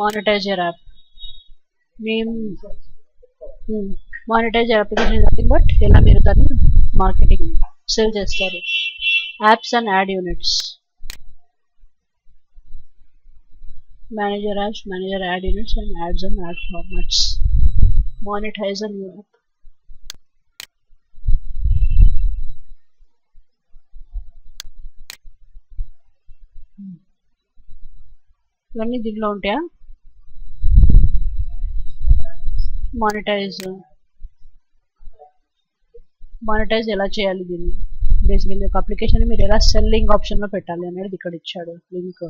Monetize your app. Monetize your application is nothing but ఎలా మీరు దాన్ని మార్కెటింగ్ సేల్ చేస్తారు. Apps and ad units. Manage your apps, manage your ad units and ads and ad formats. Monetize a new app. ఇవన్నీ దీంట్లో ఉంటాయా? Monetise ఎలా చేయాలి దీన్ని? బేసికల్లీ ఒక అప్లికేషన్ మీరు ఎలా సెల్లింగ్ ఆప్షన్లో పెట్టాలి అనేది ఇక్కడ ఇచ్చాడు link.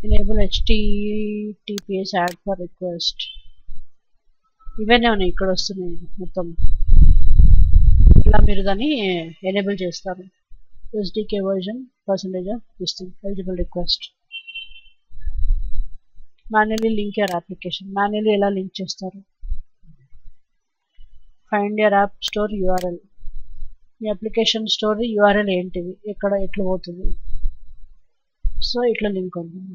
Enable HTTPS add for request. ఇవన్నీ ఉన్నాయి ఇక్కడ వస్తున్నాయి మొత్తం. ఇలా మీరు దాన్ని ఎనేబుల్ చేస్తారు. SDK version percentage of listing eligible request. Manually link your application. Manually ఎలా లింక్ చేస్తారు? Find your app store URL. Me application store URL ఏంటిది, ఎక్కడ ఎట్లా పోతుంది, సో ఇట్లా లింక్ ఉంటుంది.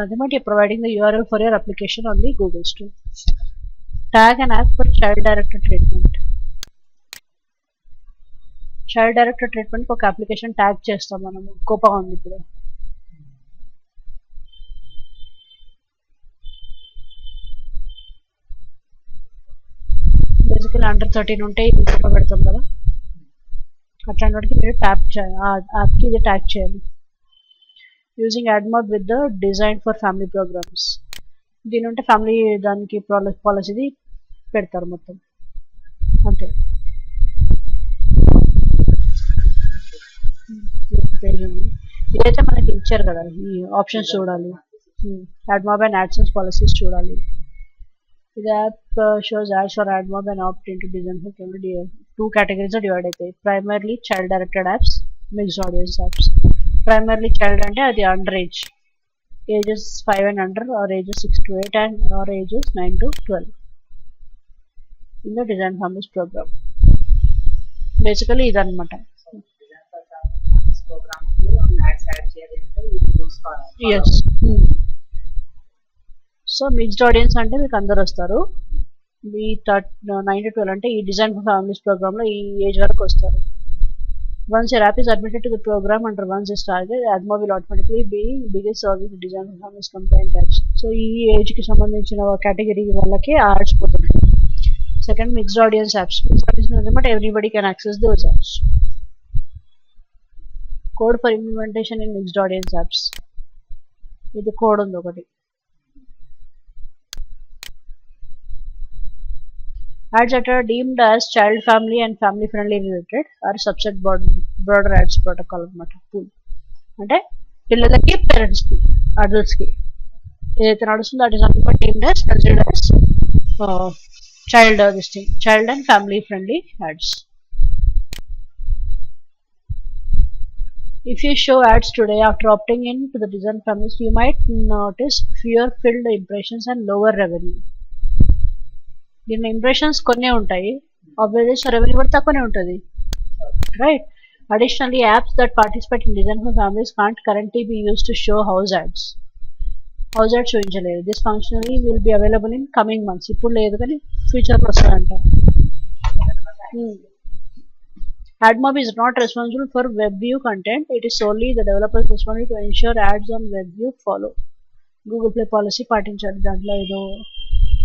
Además, you're providing the URL for your application on the Google Store. Tag an app for child-directed treatment. Child directed ట్రీట్మెంట్కి ఒక application tag చేస్తాం మనము. కోపా ఉంది ఇప్పుడు. బేసికలీ అండర్ 13 ఉంటే ఇది కోపా పెడతాం కదా, అట్లాంటి వాటికి మీరు యాప్కి ఇది ట్యాగ్ చేయాలి. Using AdMob with the design for family programs. దీని ఉంటే ఫ్యామిలీ దానికి పాలసీది పెడతారు మొత్తం అంతే. పేజ్ ఉంది. ఇదైతే మనకి ఇచ్చారు కదా, ఈ ఆప్షన్స్ చూడాలి. AdMob అండ్ AdSense పాలసీస్ చూడాలి. ఇది app shows ads for AdMob and opt into design for camera. 2 categories divide అవుతాయి. Primarily child directed apps, mixed audience apps. Primarily child అంటే అది under ages 5 and under, or ages 6 to 8 and or ages 9 to 12 in the design families program. Basically ఇదన్నమాట. Yes. So mixed audience అంటే మీకు అందరు వస్తారు. మీ 9 to 12 అంటే ఈ design for families programme లో ఈ ఏజ్ వరకు వస్తారు. Once your app is admitted to the program under once is target, AdMob will automatically be biggest serving the design for families compliant ads. So ఈ age కి సంబంధించిన category వాళ్ళకి ads పోతుంది. Second, mixed audience apps. Mixed audience అంటే everybody can access those apps. Code for implementation in mixed audience apps. ఇది code ఉంది ఒకటి. Ads that are deemed as child family and family friendly related are subset broader ads protocol అన్నమాట. Pool అంటే పిల్లలకి, parents కి, adults కి ఏదైతే నడుస్తుందో that is also deemed as considered as child and family friendly ads. If you show ads today after opting in to the design families, you might notice fewer filled impressions and lower revenue. దీని impressions కొన్ని ఉంటాయి, obviously revenue కూడా తక్కువనే ఉంటుంది, right? Additionally, apps that participate in design for families can't currently be used to show house ads. House ads చూపించలేదు. This functionality will be available in coming months. ఇప్పుడు లేదు కానీ ఫ్యూచర్లో వస్తుందంట. AdMob is not responsible for WebView content. It is solely the developer's responsibility to ensure ads on WebView follow Google Play policy పాటించాలి. దాంట్లో ఏదో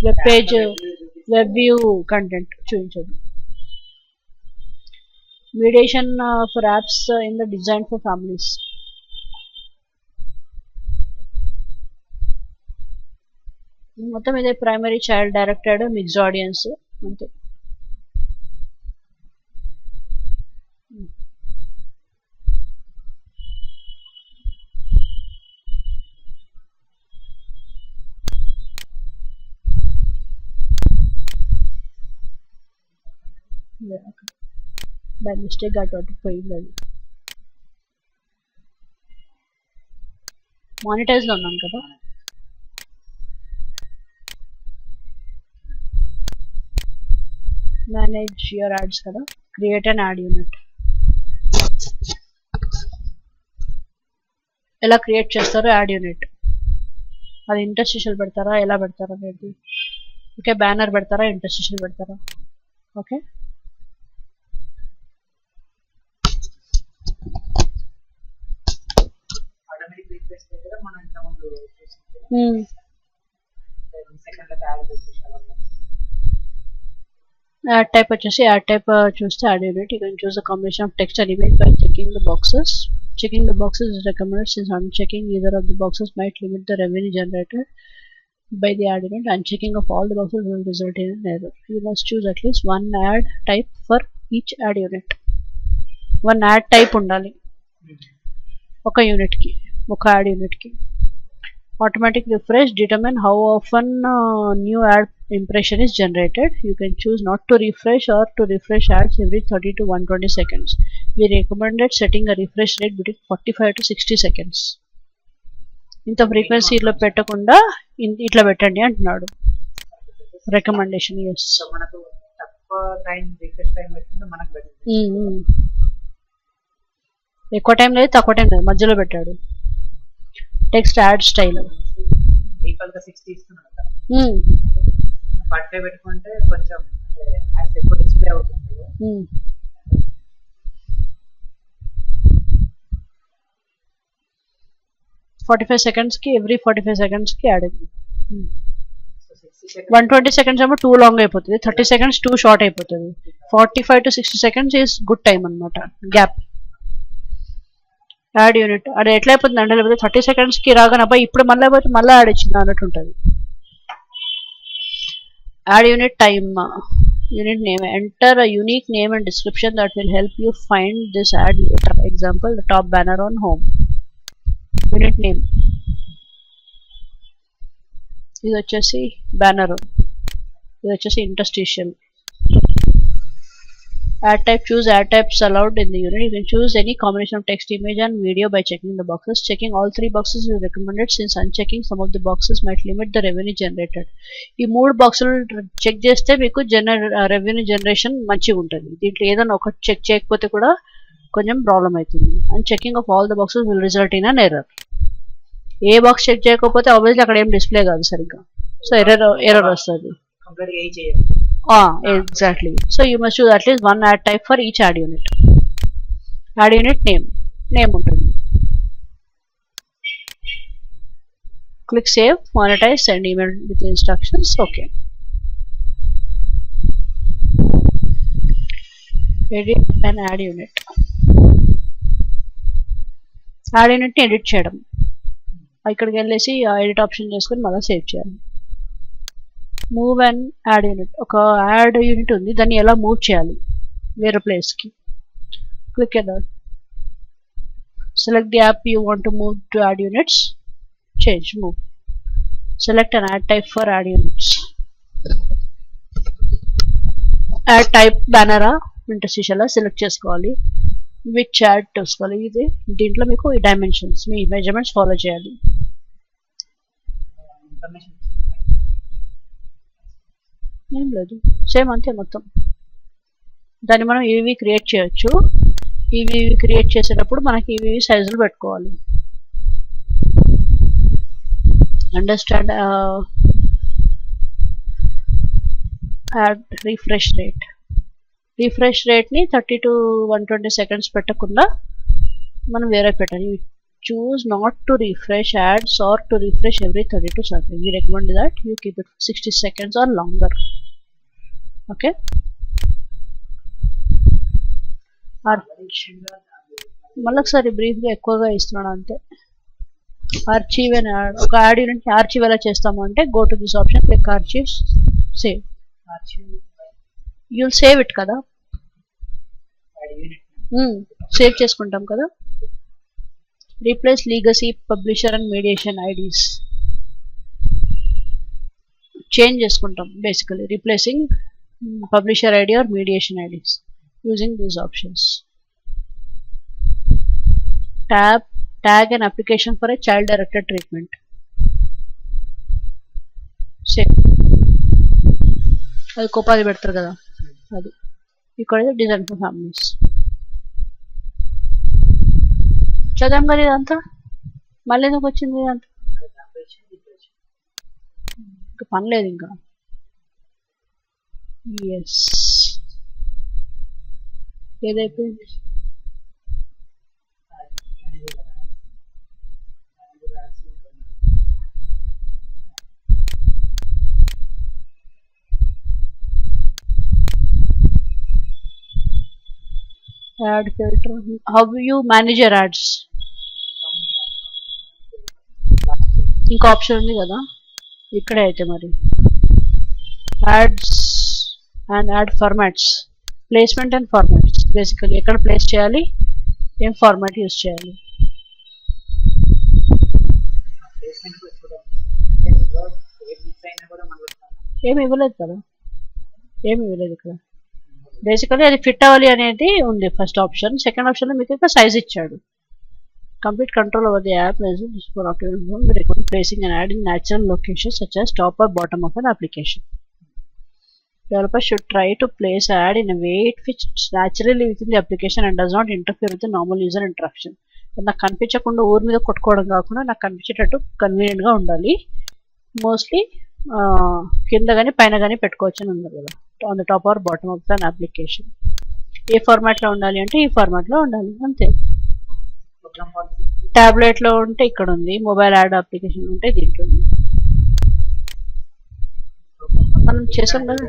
web page WebView content చూపించదు. Mediation for apps in the design for families. మొత్తం ఇదే primary, child directed, mixed audience అంతే. By mistake అటు పోయింది. అది మానిటైజ్లో ఉన్నాను కదా. మేనేజ్ యువర్ యాడ్స్ కదా, క్రియేట్ అన్ యాడ్ యూనిట్. ఎలా క్రియేట్ చేస్తారో యాడ్ యూనిట్, అది ఇంటర్స్టిషియల్ పెడతారా ఎలా పెడతారా అనేది. ఓకే, బ్యానర్ పెడతారా ఇంటర్స్టిషియల్ పెడతారా. ఓకే, యాడ్ టైప్ వచ్చేసి యాడ్ టైప్ చూస్తే add unit. You can choose the combination of text and image by checking the boxes. Checking the boxes is recommended since unchecking either of the boxes might limit the revenue generated by the ad unit. Unchecking of all the boxes will result in an error. You must choose at least one ad type for each ad unit. One ad type undali oka unit ki, oka ad unit ki. Automatic refresh, determine how often new ad impression is generated. You can choose not to refresh or to refresh ads every 30 to 120 seconds. We recommended setting a refresh rate between 45 to 60 seconds. ఇంత frequency లో పెట్టకుండా ఇట్లా పెట్టండి అంటున్నాడు recommendation. Yes, ఎక్కువ time లేదు తక్కువ time లేదు, మధ్యలో పెట్టాడు. టెక్స్ట్ యాడ్ స్టైల్ 45 పెట్టుకుంటే కొంచెం యాడ్స్ ఎక్కువ డిస్ప్లే అవుతుంది. 45 seconds కి ఎవ్రీ 45 seconds కి యాడ్. 120 seconds ఏమో టూ లాంగ్ అయిపోతుంది, 30 seconds టూ షార్ట్ అయిపోతుంది. 45 to 60 seconds is good time అనమాట, గ్యాప్. యాడ్ యూనిట్ అది ఎట్లా అయిపోతుంది అంటే, లేకపోతే 30 seconds కి రాగానే అబ్బాయి ఇప్పుడు మళ్ళీ అయిపోతే మళ్ళీ యాడ్ ఇచ్చింది అన్నట్టు ఉంటుంది. Add unit time. Unit name. Enter a unique name and description that will help you find this ad later. Example, the top banner on home. Unit name. ఇది వచ్చేసి బ్యానర్, ఇది వచ్చేసి interstitial. Ad type, choose ad types allowed in the unit. You can choose any combination of text, image and video by checking the boxes. Checking all three boxes is recommended since unchecking some of the boxes might limit the revenue generated. ఈ మూడు బాక్సులు check చేస్తే మీకు revenue generation మంచిగా ఉంటుంది. దీంట్లో ఏదైనా ఒకటి చెక్ చేయకపోతే కూడా కొంచెం ప్రాబ్లం అవుతుంది. And checking of all the boxes will result in an error. ఏ బాక్స్ చెక్ చేయకపోతే ఆబ్వియస్లీ అక్కడ ఏం డిస్ప్లే కాదు సరిగ్గా, సో ఎర్రర్ వస్తుంది. Exactly. So you must choose at least one ad type for each ad unit. Ad unit name ఉంటుంది. Click save, monetize, send email with instructions. Okay. Edit an ad unit. Ad unit ని edit చేయడం. ఇక్కడికి వెళ్ళేసి edit option చేసుకొని మళ్ళీ save చేయాలి. Move and ad unit. ఒక ad unit ఉంది, దాన్ని ఎలా మూవ్ చేయాలి వేరే ప్లేస్కి. Click that. Select the app you want to move to ad units. Change move. Select an ad type for ad units. Ad type బ్యానరా interstitial select చేసుకోవాలి. Which ad చూసుకోవాలి. ఇది దీంట్లో మీకు ఈ డైమెన్షన్స్ మీ మెజర్మెంట్స్ ఫాలో చేయాలి. ఏం లేదు, సేమ్ అంతే మొత్తం. దాన్ని మనం ఇవి క్రియేట్ చేయొచ్చు. ఇవి క్రియేట్ చేసేటప్పుడు మనకి ఇవి సైజులు పెట్టుకోవాలి. Understand. Ad refresh rate. Refresh రేట్ని 30 to 120 seconds పెట్టకుండా మనం వేరే పెట్టాలి. Choose not to refresh ads or to refresh every 32 seconds. We recommend that you keep it 60 seconds or longer. Okay. మళ్ళీ ఒకసారి బ్రీఫ్గా ఎక్కువగా ఇస్తున్నాడు అంతే. ఆర్చీవ్ అని ఒక యాడ్ యూనిట్ ఆర్చీవ్ ఎలా చేస్తాము అంటే, go to this option, click archive, save. You'll save it కదా, సేవ్ చేసుకుంటాం కదా. Replace legacy, publisher and mediation IDs change చేసుకుంటాం. Basically replacing publisher ID or mediation IDs using these options. Tag and application for a child directed treatment. Same అది కోపాది పెడతారు కదా అది. ఇక్కడ డిజైన్ ఫర్ ఫ్యామిలీస్. చదవం కదా ఇదంతా. మళ్ళీ ఎందుకు వచ్చింది అంత ఇంకా పని లేదు ఇంకా. ఎస్ ఏదైపోయింది? Ad filter. How you manage your ads? ఇంకో ఆప్షన్ ఉంది కదా ఇక్కడే. అయితే మరి ads and ad formats, placement and formats. Basically ఎక్కడ ప్లేస్ చేయాలి, ఏం ఫార్మాట్ యూస్ చేయాలి. ఏమి ఇవ్వలేదు కదా, ఏమి ఇవ్వలేదు ఇక్కడ. బేసికలీ అది ఫిట్ అవ్వాలి అనేది ఉంది ఫస్ట్ ఆప్షన్. సెకండ్ ఆప్షన్లో మీకు ఇక్కడ సైజ్ ఇచ్చాడు. Complete control over the app as for optimal we recommend placing an ad in natural locations such as top or bottom of an application. Developers should try to place an ad in a way it fits naturally within the application and does not interfere with the normal user interaction. నాకు కనిపించకుండా ఊరి మీద కొట్టుకోవడం కాకుండా నాకు కనిపించేటట్టు కన్వీనియంట్గా ఉండాలి. Mostly కింద కానీ పైన కానీ పెట్టుకోవచ్చు అని ఉంది కదా, on the top or bottom of an application. ఏ ఫార్మాట్లో ఉండాలి అంటే ఈ ఫార్మాట్లో ఉండాలి అంతే. టాబ్లెట్ లో ఉంటే ఇక్కడ ఉంది, మొబైల్ యాడ్ అప్లికేషన్ ఉంటే దీంట్లో ఉంది. మనం చేసాం కదా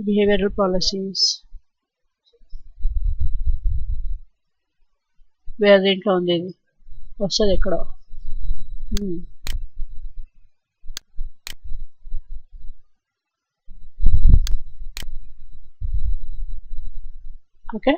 బిహేవియరల్ పాలసీస్, వేరే దీంట్లో ఉంది, ఇది వస్తుంది ఎక్కడ. Okay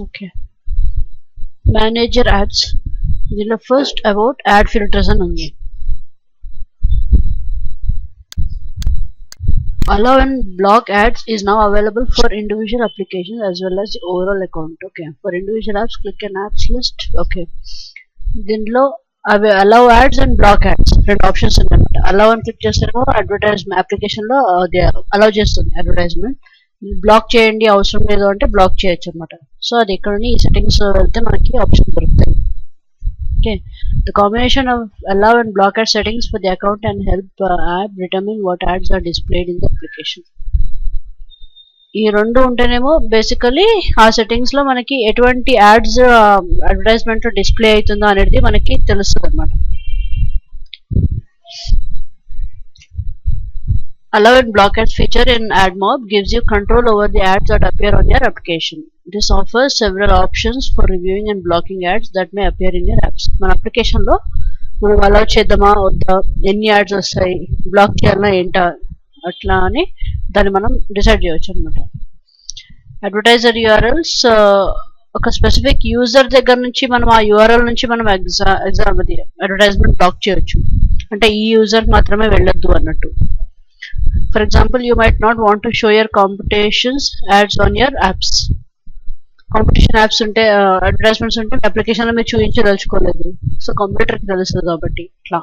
okay manager ads. దీనిలో ఫస్ట్ అబౌట్ యాడ్ ఫిల్టర్స్ అని ఉంది. Allow and block ads is now available for individual applications as well as the overall account. Okay, for individual apps click an apps list. Okay, దీనిలో అవి allow ads and block ads రెండు options ఉన్నాయన్నమాట. allow అని click చేస్తేనేమో advertisement అప్లికేషన్లో allow చేస్తుంది advertisement. Black చేయండి అవసరం లేదు అంటే బ్లాక్ చేయొచ్చు అనమాట. సో అది ఇక్కడ ఈ సెట్టింగ్స్ వెళ్తే మనకి ఆప్షన్ దొరుకుతాయి. Okay, the combination of allow and block ad settings for the account can help app determine what ads are displayed in the application. ఈ రెండు ఉంటేనేమో బేసికలీ ఆ సెట్టింగ్స్ లో మనకి ఎటువంటి యాడ్స్ అడ్వర్టైజ్మెంట్ డిస్ప్లే అవుతుందో అనేది మనకి తెలుస్తుంది అనమాట. Allow and block ads feature in AdMob gives you control over the ads that appear on your application. This offers several options for reviewing and blocking ads that may appear in your apps. మన application లో మనం allow చేద్దామా వద్దా, ఎన్ని ads వస్తాయి, black చేయాలన్నా ఏంటా అట్లా అని దాన్ని మనం డిసైడ్ చేయవచ్చు అనమాట. అడ్వర్టైజర్ యూఆర్ఎల్స్ ఒక స్పెసిఫిక్ యూజర్ దగ్గర నుంచి మనం ఆ యూఆర్ఎల్ నుంచి మనం అడ్వర్టైజ్మెంట్ బ్లాక్ చేయొచ్చు. అంటే ఈ యూజర్ మాత్రమే వెళ్ళొద్దు అన్నట్టు. For example, you might not want to show your competitions ads on your apps. Competition apps ఉంటే అడ్వర్టైజ్మెంట్స్ ఉంటే అప్లికేషన్లో మీరు చూపించదలుచుకోలేదు, సో కంప్యూటర్కి తెలుస్తుంది కాబట్టి ఇట్లా.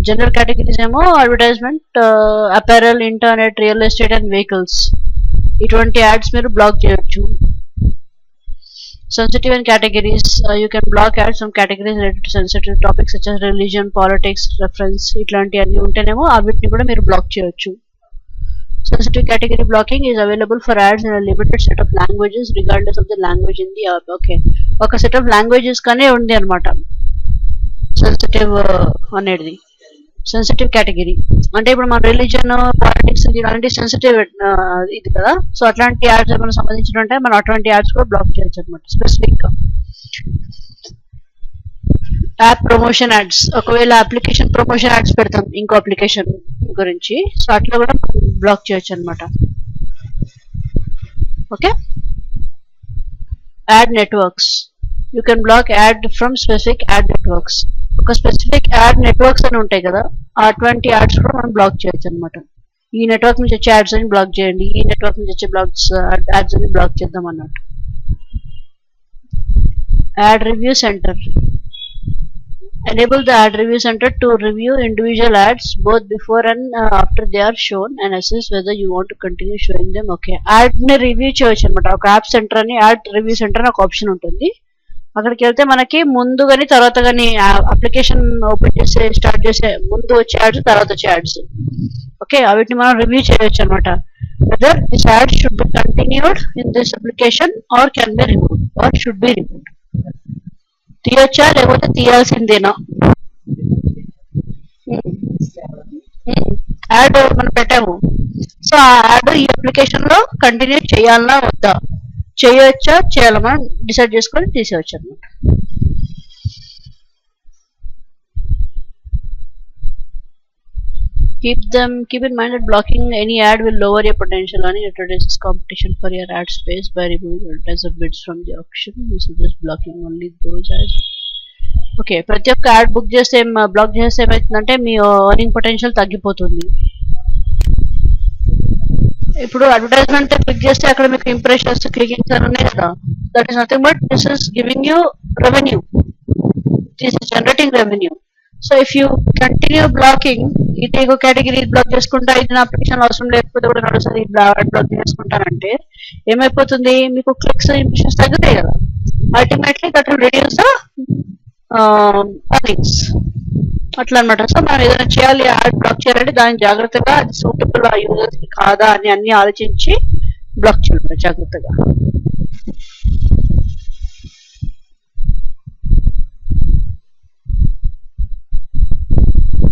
జనరల్ కేటగిరీస్ ఏమో advertisement, apparel, internet, real estate and vehicles, ఇటువంటి యాడ్స్ మీరు బ్లాక్ చేయొచ్చు. Sensitive and categories, you can block ads from categories related to sensitive topics such as religion, politics, reference, ఇట్లాంటి అన్ని ఉంటేనేమో వీటిని కూడా మీరు బ్లాక్ చేయొచ్చు. Sensitive category blocking is available for ads in a limited set of languages regardless of the language in the app. Okay, ఒక set of languages కానీ ఉంది అనమాట సెన్సిటివ్ అనేది. సెన్సిటివ్ కేటగిరీ అంటే ఇప్పుడు మన రిలీజన్, పాలిటిక్స్ ఇలాంటి సెన్సిటివ్ ఇది కదా, సో అట్లాంటి యాడ్స్ ఏమైనా సంబంధించిన ఉంటే మనం అటువంటి యాడ్స్ కూడా బ్లాక్ చేయొచ్చు అనమాట స్పెసిఫిక్ గా. యాప్ ప్రమోషన్ యాడ్స్, ఒకవేళ అప్లికేషన్ ప్రమోషన్ యాడ్స్ పెడతాం ఇంకో అప్లికేషన్ గురించి, సో అట్లా కూడా బ్లాక్ చేయొచ్చు అనమాట. Okay, add networks, you can black add from specific add networks. ఒక స్పెసిఫిక్ యాడ్ నెట్వర్క్స్ అని ఉంటాయి కదా, అటువంటి యాడ్స్ కూడా మనం బ్లాక్ చేయొచ్చు అనమాట. ఈ నెట్వర్క్ నుంచి వచ్చే యాడ్స్ అని బ్లాక్ చేయండి, ఈ నెట్వర్క్ నుంచి వచ్చే యాడ్స్ అని బ్లాక్ చేద్దాం అన్నట్టు. Add review centre. Enable the ad review center to review individual ads both before and after they are shown and assess whether you want to continue showing them. Okay, ad ని review చేయొచ్చు అనమాట. ఒక app centre అని add review centre అని ఒక option ఉంటుంది. అక్కడికి వెళ్తే మనకి ముందు కానీ తర్వాత కానీ అప్లికేషన్ ఓపెన్ చేసే స్టార్ట్ చేసే ముందు వచ్చే యాడ్స్ తర్వాత వచ్చే యాడ్స్, ఓకే, వీటిని మనం రివ్యూ చేయొచ్చు అనమాట. whether this ad should be continued in this application or can be removed or should be removed. తీయొచ్చా లేకపోతే తీయాల్సిందేనా? యాడ్ మనం పెట్టాము, సో ఆ యాడ్ ఈ అప్లికేషన్ లో కంటిన్యూ చేయాలన్నా వద్దా, చేయొచ్చా చేయాలా మనం డిసైడ్ చేసుకొని తీసేయచ్చు అనమాట. Keep in mind that blocking any ad will lower your potential earning. It reduces competition for your ad space by removing advertiser bids from the auction. We suggest blocking only those ads. Okay, ప్రతి ఒక్క add book చేస్తే black చేస్తే ఏమవుతుందంటే మీ earning potential తగ్గిపోతుంది. ఇప్పుడు advertisement click చేస్తే అక్కడ మీకు ఇంప్రెషన్స్ క్లికింగ్స్ అని ఉన్నాయి కదా, that is nothing but this is giving you revenue, this is generating revenue. So if you continue blocking, ఇది ఒక కేటగిరీ బ్లాక్ చేసుకుంటా, ఇది నా అప్లికేషన్ అవసరం లేకపోతే కూడా నడుస్తుంది బ్లాక్ చేసుకుంటానంటే ఏమైపోతుంది, మీకు క్లిక్స్ ఇంప్రెషన్స్ తగ్గుతాయి కదా, ultimately that will reduce the earnings అట్లా అనమాట. సో మనం ఏదైనా చేయాలి, యాడ్ బ్లాక్ చేయాలంటే దాన్ని జాగ్రత్తగా అది సూటబుల్ ఆ యూజర్స్ కి కాదా అని అన్ని ఆలోచించి బ్లాక్ చేయాలి జాగ్రత్తగా.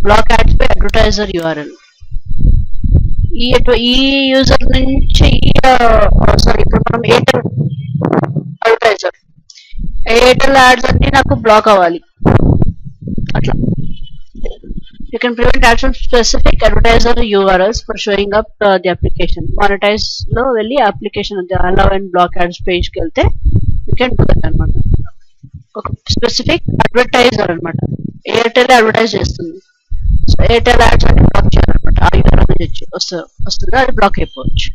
Block ads by advertiser URL. ఈ యూజర్ నుంచి సారీ, ఇప్పుడు మనం ఎయిర్టెల్ అడ్వర్టైజర్, ఎయిర్టెల్ యాడ్స్ అన్ని నాకు బ్లాక్ అవ్వాలి అట్లా. You can prevent ads from specific advertiser URLs for showing up the application. Monetize లో వెళ్ళి application allow and block ads page కి వెళ్తే you can do that అనమాట. ఒక స్పెసిఫిక్ అడ్వర్టైజర్ అనమాట, ఎయిర్టెల్ అడ్వర్టైజ్ చేస్తుంది, సో ఎయిర్టెల్ యాడ్స్ అన్ని black చేయాలన్నమాట. ఆ యూఆర్ఎల్ నుంచి వస్తుంది, అది బ్లాక్ అయిపోవచ్చు.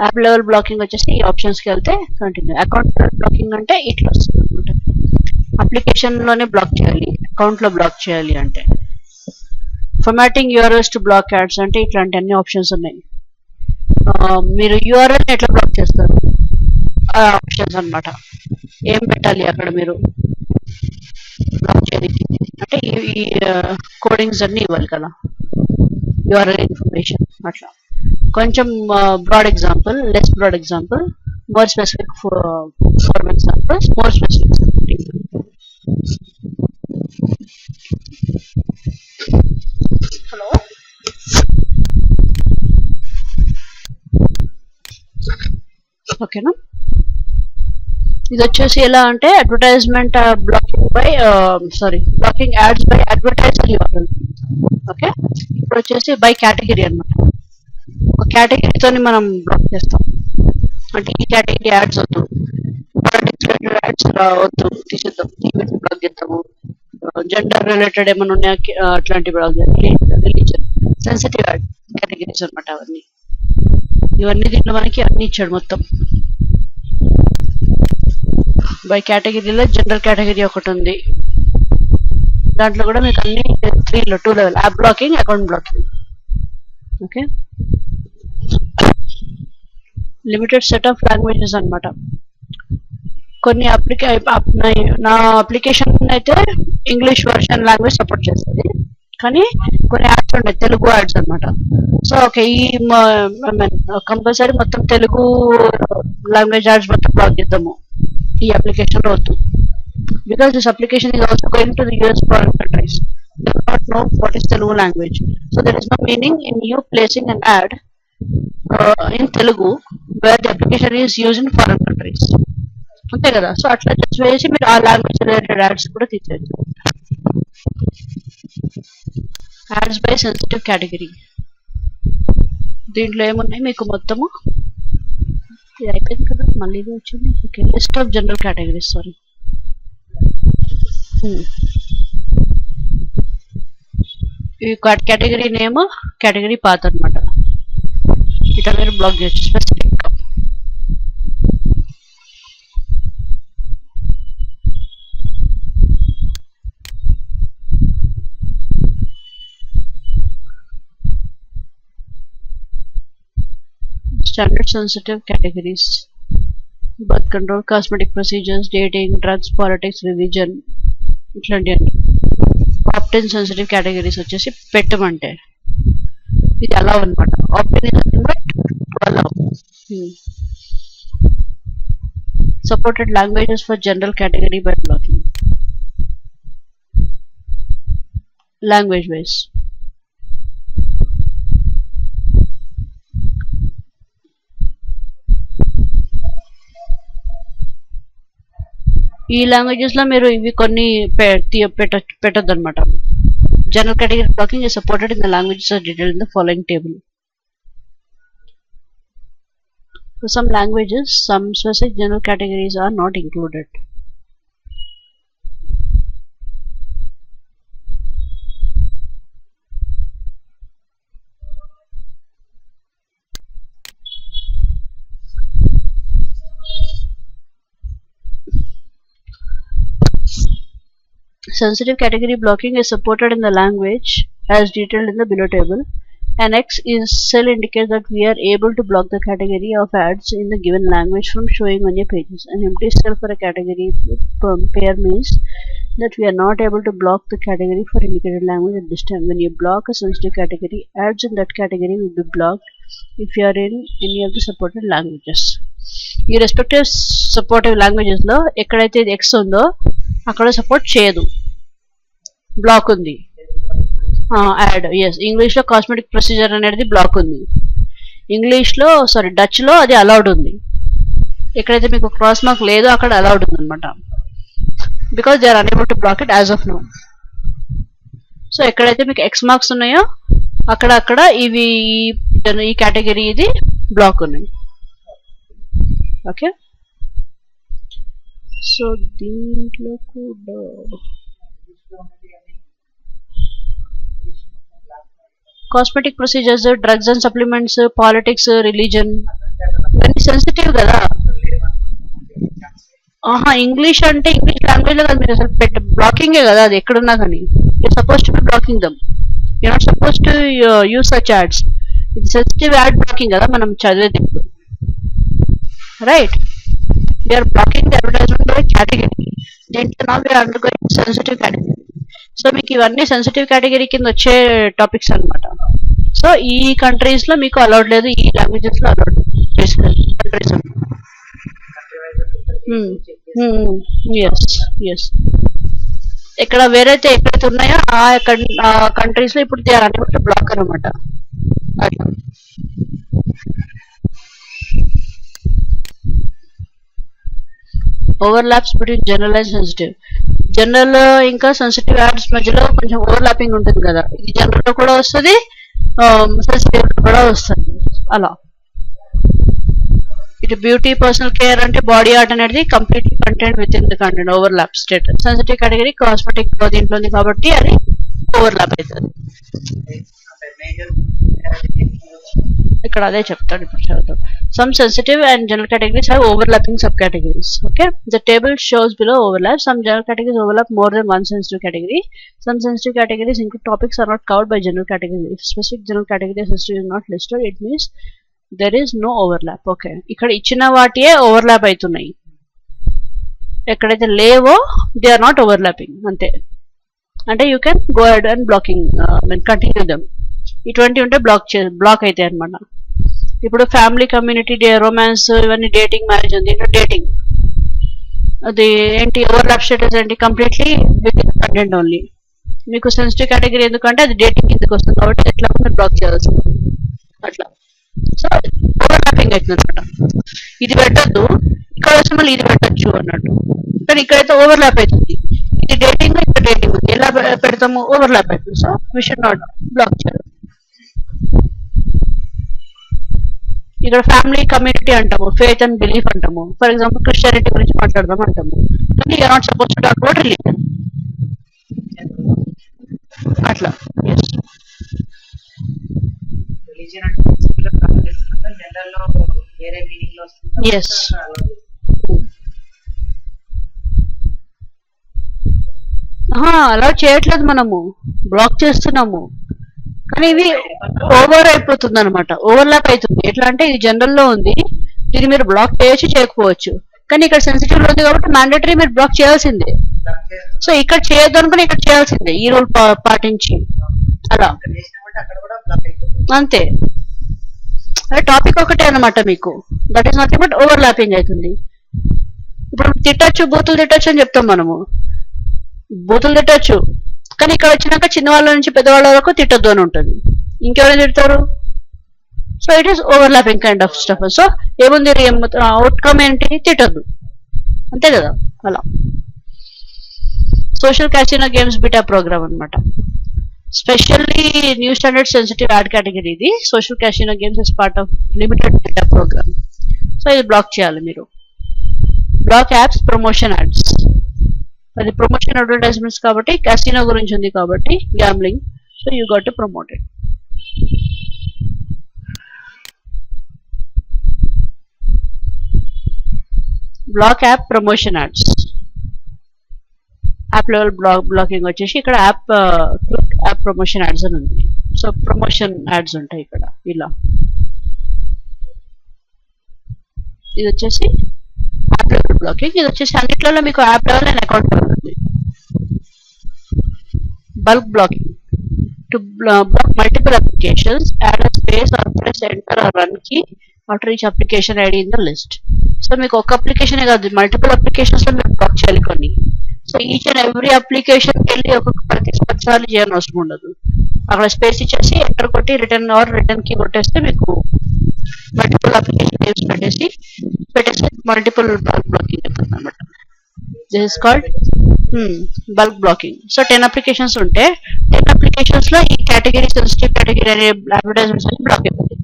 యాప్ లెవెల్ బ్లాకింగ్ వచ్చేసి ఈ ఆప్షన్స్ కి వెళ్తే కంటిన్యూ. అకౌంట్ లెవెల్ బ్లాకింగ్ అంటే ఇట్లా వస్తుంది అనమాట. అప్లికేషన్ లోనే బ్లాక్ చేయాలి, అకౌంట్ లో బ్లాక్ చేయాలి అంటే. Formatting URLs to block ads అంటే ఇట్లాంటి అన్ని ఆప్షన్స్ ఉన్నాయి. మీరు యూఆర్ఎల్ ఎట్లా బ్లాక్ చేస్తారు ఆ ఆప్షన్స్ అనమాట. ఏం పెట్టాలి అక్కడ మీరు బ్లాక్ చేయడానికి అంటే ఈ కోడింగ్స్ అన్ని ఇవ్వాలి కదా, యూఆర్ఎల్ ఇన్ఫర్మేషన్ అట్లా. కొంచెం broad example, less broad example, more specific for examples, more specific. Hello, ఓకేనా? ఇది వచ్చేసి ఎలా అంటే advertisement blocking by blocking ads by advertiser URL. Okay, ఇప్పుడు వచ్చేసి బై కేటగిరీ అనమాట. ఒక కేటగిరీతో మనం బ్లాక్ చేస్తాం, అంటే ఈ కేటగిరీ యాడ్స్ వద్దు, పాలిటిక్స్ రిలేటెడ్ యాడ్స్ వద్దు, తీసేద్దాం, వీటిని బ్లాక్ చేద్దాము. జెండర్ రిలేటెడ్ ఏమైనా ఉన్నాయా అట్లాంటివి బ్లాక్ చేయాలి. రిలీజన్ సెన్సిటివ్ యాడ్ కేటగిరీస్ అనమాట అవన్నీ. ఇవన్నీ దీంట్లో మనకి అన్ని ఇచ్చాడు మొత్తం. బై కేటగిరీలో జనరల్ కేటగిరీ ఒకటి ఉంది, దాంట్లో కూడా మీకు అన్ని 2 level, app blocking, account blocking. Okay, limited set of languages అనమాట. కొన్ని నా అప్లికేషన్ అయితే ఇంగ్లీష్ వర్షన్ లాంగ్వేజ్ సపోర్ట్ చేస్తుంది, కానీ కొన్ని యాడ్స్ ఉంటాయి తెలుగు యాడ్స్ అనమాట. సో ఓకే, ఈ కంపల్సరీ మొత్తం తెలుగు లాంగ్వేజ్ యాడ్స్ మొత్తం బ్లాక్ చేద్దాము ఈ అప్లికేషన్ లో వద్దు. Because this application is also going to the US foreign countries. They do not know what is Telugu language. So there is no meaning in you placing an ad in Telugu where the application is used in foreign countries. అంతే కదా, so అట్లా just వేసి మీరు ఆ language related ads కూడా తీసేయచ్చు. Ads by sensitive category, దీంట్లో ఏమున్నాయి మీకు మొత్తము ఇది అయిపోయింది కదా, మళ్ళీ ఇది వచ్చింది. Okay, list of general categories, sorry. ఈ కేటగిరీ నేమ్, కేటగిరీ పాత్ అనమాట. ఇట్లా మీరు బ్లాక్ చేయొచ్చు specific. Standard sensitive categories: birth control, cosmetic procedures, dating, drugs, politics, religion, ఇట్లాంటివన్నీ. ఆప్టెన్ సెన్సిటివ్ కేటగిరీస్ వచ్చేసి పెట్టమంటే ఇది అలా అనమాట. ఆప్టెన్ ఇస్ నథింగ్ బట్ అలా. Supported languages for general category by blocking. Language wise. ఈ లాంగ్వేజెస్ లో మీరు ఇవి కొన్ని పెట్టొద్దు అనమాట. General category blocking is supported in the languages as detailed in the following table. For some languages, some specific general categories are not included. Sensitive category blocking is supported in the language as detailed in the below table. An X is cell indicates that we are able to block the category of ads in the given language from showing on your pages. An empty cell for a category pair means that we are not able to block the category for indicated language at this time. When you block a sensitive category, ads in that category will be blocked if you are in any of the supported languages. ఈ respective supportive languages లో ఎక్కడైతే ఇది X ఉందో అక్కడ support చేయదు, black ఉంది. Add yes, English లో cosmetic procedure అనేది బ్లాక్ ఉంది. ఇంగ్లీష్ లో డచ్ లో అది అలౌడ్ ఉంది. ఎక్కడైతే మీకు క్రాస్ మార్క్ లేదో అక్కడ అలౌడ్ ఉంది అనమాట. Because they are unable to block it as of now. So ఎక్కడైతే మీకు ఎక్స్ మార్క్స్ ఉన్నాయో అక్కడ ఇవి ఈ కేటగిరీ ఇది బ్లాక్ ఉన్నాయి. ఓకే, సో దీంట్లో కూడా cosmetic procedures, drugs and supplements, politics, religion ఇవన్నీ సెన్సిటివ్ కదా. ఇంగ్లీష్ అంటే ఇంగ్లీష్ లాంగ్వేజ్ లో కదా మీరు అసలు బ్లాకింగే కదా అది ఎక్కడున్నా కానీ. You're suppose to be blocking them, you're not suppose to use such ads. ఇది సెన్సిటివ్ యాడ్ బ్లాకింగ్ కదా మనం చదివేది ఇప్పుడు, right? We are blocking the advertisement by category. Now we are undergoing sensitive category. So మీకు ఇవన్నీ sensitive category కింద వచ్చే topics అనమాట. సో ఈ కంట్రీస్ లో మీకు అలౌడ్ లేదు, ఈ లాంగ్వేజెస్ లో అలౌడ్ కంట్రీస్. ఎస్ ఇక్కడ వేరైతే ఎక్కడైతే ఉన్నాయో ఆ కంట్రీస్ లో ఇప్పుడు they are unable to block అనమాట. అట్లా overlaps between general and sensitive. General ఇంకా సెన్సిటివ్ యాడ్స్ మధ్యలో కొంచెం ఓవర్లాపింగ్ ఉంటుంది కదా. ఇది జనరల్ లో కూడా వస్తుంది, సెన్సిటివ్ కూడా వస్తుంది. అలా ఇటు బ్యూటీ, పర్సనల్ కేర్ అంటే బాడీ ఆర్ట్ అనేది completely content with in the content overlap state. Sensitive category cosmetic దీంట్లో ఉంది కాబట్టి అది ఓవర్లాప్ అవుతుంది. ఇక్కడ అదే చెప్తాడు ఇప్పుడు చదువుతాం. Some sensitive and general categories have overlapping subcategories. Okay, the table shows below overlap. Some general categories overlap more than one sensitive category. Some sensitive categories include topics are not covered by general category. If specific general category sensitive is not listed, it means there is no overlap. Okay, ఇక్కడ ఇచ్చిన వాటియే overlap అవుతున్నాయి, ఎక్కడైతే లేవో they are not overlapping అంతే. అంటే you can go ahead and blocking continue them. ఇటువంటి ఉంటే black అవుతాయి అనమాట. ఇప్పుడు ఫ్యామిలీ, కమ్యూనిటీ, రొమాన్స్, ఇవన్నీ డేటింగ్, మ్యారేజ్ ఉంది. డేటింగ్ అది ఏంటి ఓవర్లాప్ స్టేటస్ ఏంటి, completely with in content only. మీకు సెన్సిటివ్ కేటగిరీ ఎందుకంటే అది డేటింగ్ కిందకి వస్తుంది కాబట్టి ఎట్లా మీరు బ్లాక్ చేయాల్సి అట్లా. సో ఓవర్లాపింగ్ అవుతుంది అనమాట. ఇది పెట్టద్దు, ఇక్కడ వస్తే మళ్ళీ ఇది పెట్టచ్చు అన్నట్టు. కానీ ఇక్కడైతే ఓవర్లాప్ అవుతుంది. ఇది డేటింగ్, ఇక్కడ డేటింగ్ ఉంది, ఎలా పెడతాము? ఓవర్లాప్ అవుతుంది. So we should not block చేయాలి. ఇక్కడ ఫ్యామిలీ, కమ్యూనిటీ అంటాము, ఫెయిత్ అండ్ బిలీఫ్ అంటాము. ఫర్ ఎగ్జాంపుల్ క్రిస్టియానిటీ గురించి మాట్లాడదాం అంటాము, కానీ you're not suppose to talk about religion. అట్లా రిలీజన్ అంటే జనరల్ లో వేరే మీనింగ్ లో వస్తుంది Yes. అలా చేయట్లేదు, మనము బ్లాక్ చేస్తున్నాము, కానీ ఇవి ఓవర్ అయిపోతుంది అనమాట, ఓవర్లాప్ అవుతుంది. ఎట్లా అంటే ఇది జనరల్ లో ఉంది, దీన్ని మీరు బ్లాక్ చేయొచ్చు చేయకపోవచ్చు, కానీ ఇక్కడ సెన్సిటివ్ లో ఉంది కాబట్టి మ్యాండేటరీ మీరు బ్లాక్ చేయాల్సిందే. సో ఇక్కడ చేయొద్దు అనుకుని ఇక్కడ చేయాల్సిందే, ఈ రూల్ పాటించి అలా అక్కడ కూడా బ్లాక్ అయిపోతుంది. అంతే. అదే టాపిక్ ఒకటే అనమాట మీకు, that is nothing but over lapping అవుతుంది. ఇప్పుడు తిట్టచ్చు, బూతులు తిట్టచ్చు అని చెప్తాం మనము, బూతులు తిట్టచ్చు, కానీ ఇక్కడ వచ్చినాక చిన్నవాళ్ళ నుంచి పెద్దవాళ్ళ వరకు తిట్టద్దు అని ఉంటుంది. ఇంకెవరైనా తిడతారు? So it is overlapping kind of stuff. So ఏముంది, అవుట్కమ్ ఏంటి? తిట్టద్దు, అంతే కదా. అలా social casino games beta program అనమాట, specially new standard sensitive ad category. ఇది social casino games is part of limited beta program. So ఇది block చేయాలి మీరు. బ్లాక్ యాప్స్ ప్రమోషన్ యాడ్స్, అది ప్రమోషన్ అడ్వర్టైజ్మెంట్స్ కాబట్టి, క్యాసినో గురించి ఉంది కాబట్టి, gambling. So you got to promote it. Block app promotion ads, app level blocking వచ్చేసి ఇక్కడ యాప్ ప్రమోషన్ యాడ్స్ అని ఉంది. సో ప్రమోషన్ యాడ్స్ ఉంటాయి ఇక్కడ ఇలా. ఇది వచ్చేసి యాప్ లెవెల్ బ్లాకింగ్. ఇది వచ్చేసి అన్నిట్లలో మీకు app level and account level ఉంది. Bulk blocking, to block multiple applications, ad a space or press enter or run key after each application ID in the list. So మీకు ఒక application కాదు, multiple applications లో మీరు black చేయాలి కొన్ని. So each and every application వెళ్ళి ఒక్కొక్క ప్రతిసారి చేయని అవసరం ఉండదు. అక్కడ స్పేస్ ఇచ్చేసి ఎంటర్ కొట్టి రిటర్న్ కీ కొట్టేస్తే మీకు మల్టిపుల్ అప్లికేషన్ నేమ్స్ పెట్టేసి మల్టిపుల్ బల్క్ బ్లాకింగ్ అవుతుంది అనమాట. This is called bulk blocking. So 10 applications ఉంటే 10 అప్లికేషన్స్ లో ఈ కేటగిరీ, సెన్సిటివ్ కేటగిరీ అనే అడ్వర్టైజ్మెంట్స్ అని బ్లాక్ అయిపోతాయి.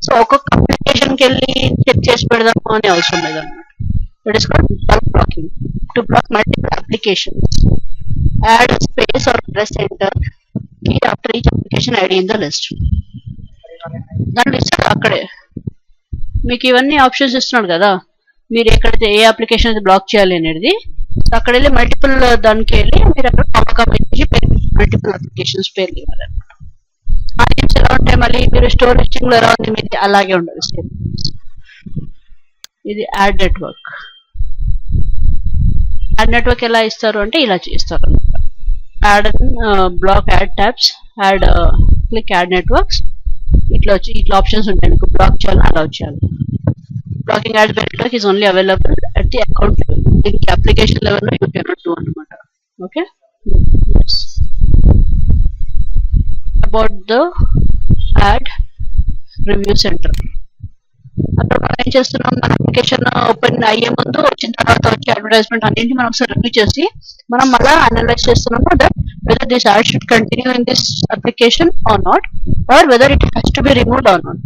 సో ఒక్కొక్క అప్లికేషన్ కి వెళ్ళి చెక్ చేసి పెడదాము అనే అవసరం లేదన్నమాట. That is called bulk blocking. To block multiple applications, add space or press enter key after each application ID in the list. దాంట్లో ఇస్తాడు అక్కడే మీకు ఇవన్నీ ఆప్షన్స్ ఇస్తున్నాడు కదా, మీరు ఎక్కడైతే ఏ అప్లికేషన్ అయితే బ్లాక్ చేయాలి అనేది. సో అక్కడ వెళ్ళి మల్టిపుల్ దానికి వెళ్ళి మీరు అక్కడ కామకామ్ ఇచ్చి మల్టిపుల్ అప్లికేషన్స్ పేర్లు ఇవ్వాలన్నమాట. ఆ నేమ్స్ ఎలా ఉంటాయి, మళ్ళీ మీరు స్టోర్ లిస్టింగ్ లో ఎలా ఉంది మీది అలాగే ఉండాలి సేమ్. ఇది యాడ్ నెట్వర్క్. యాడ్ నెట్వర్క్ ఎలా ఇస్తారు అంటే ఇలా చేస్తారు అనమాట. Add black add tabs, add click add networks, ఇట్లా ఆప్షన్స్ ఉంటాయి మీకు. బ్లాక్ చేయాలి, అలా చేయాలి. Blocking add network is only available at the account level. దీనికి అప్లికేషన్ లెవెల్ లో యూ కెనాట్ డూ అనమాట. Okay, about the add review centre. అక్కడ మనం ఏం చేస్తున్నాం, మన అప్లికేషన్ ఓపెన్ అయ్యే ముందు వచ్చిన తర్వాత వచ్చే అడ్వర్టైజ్మెంట్ అన్నింటినీ మనం ఒకసారి రివ్యూ చేసి మనం మళ్ళీ అనలైజ్ చేస్తున్నాము that whether this ad should continue in this application or not, or whether it has to be removed or not.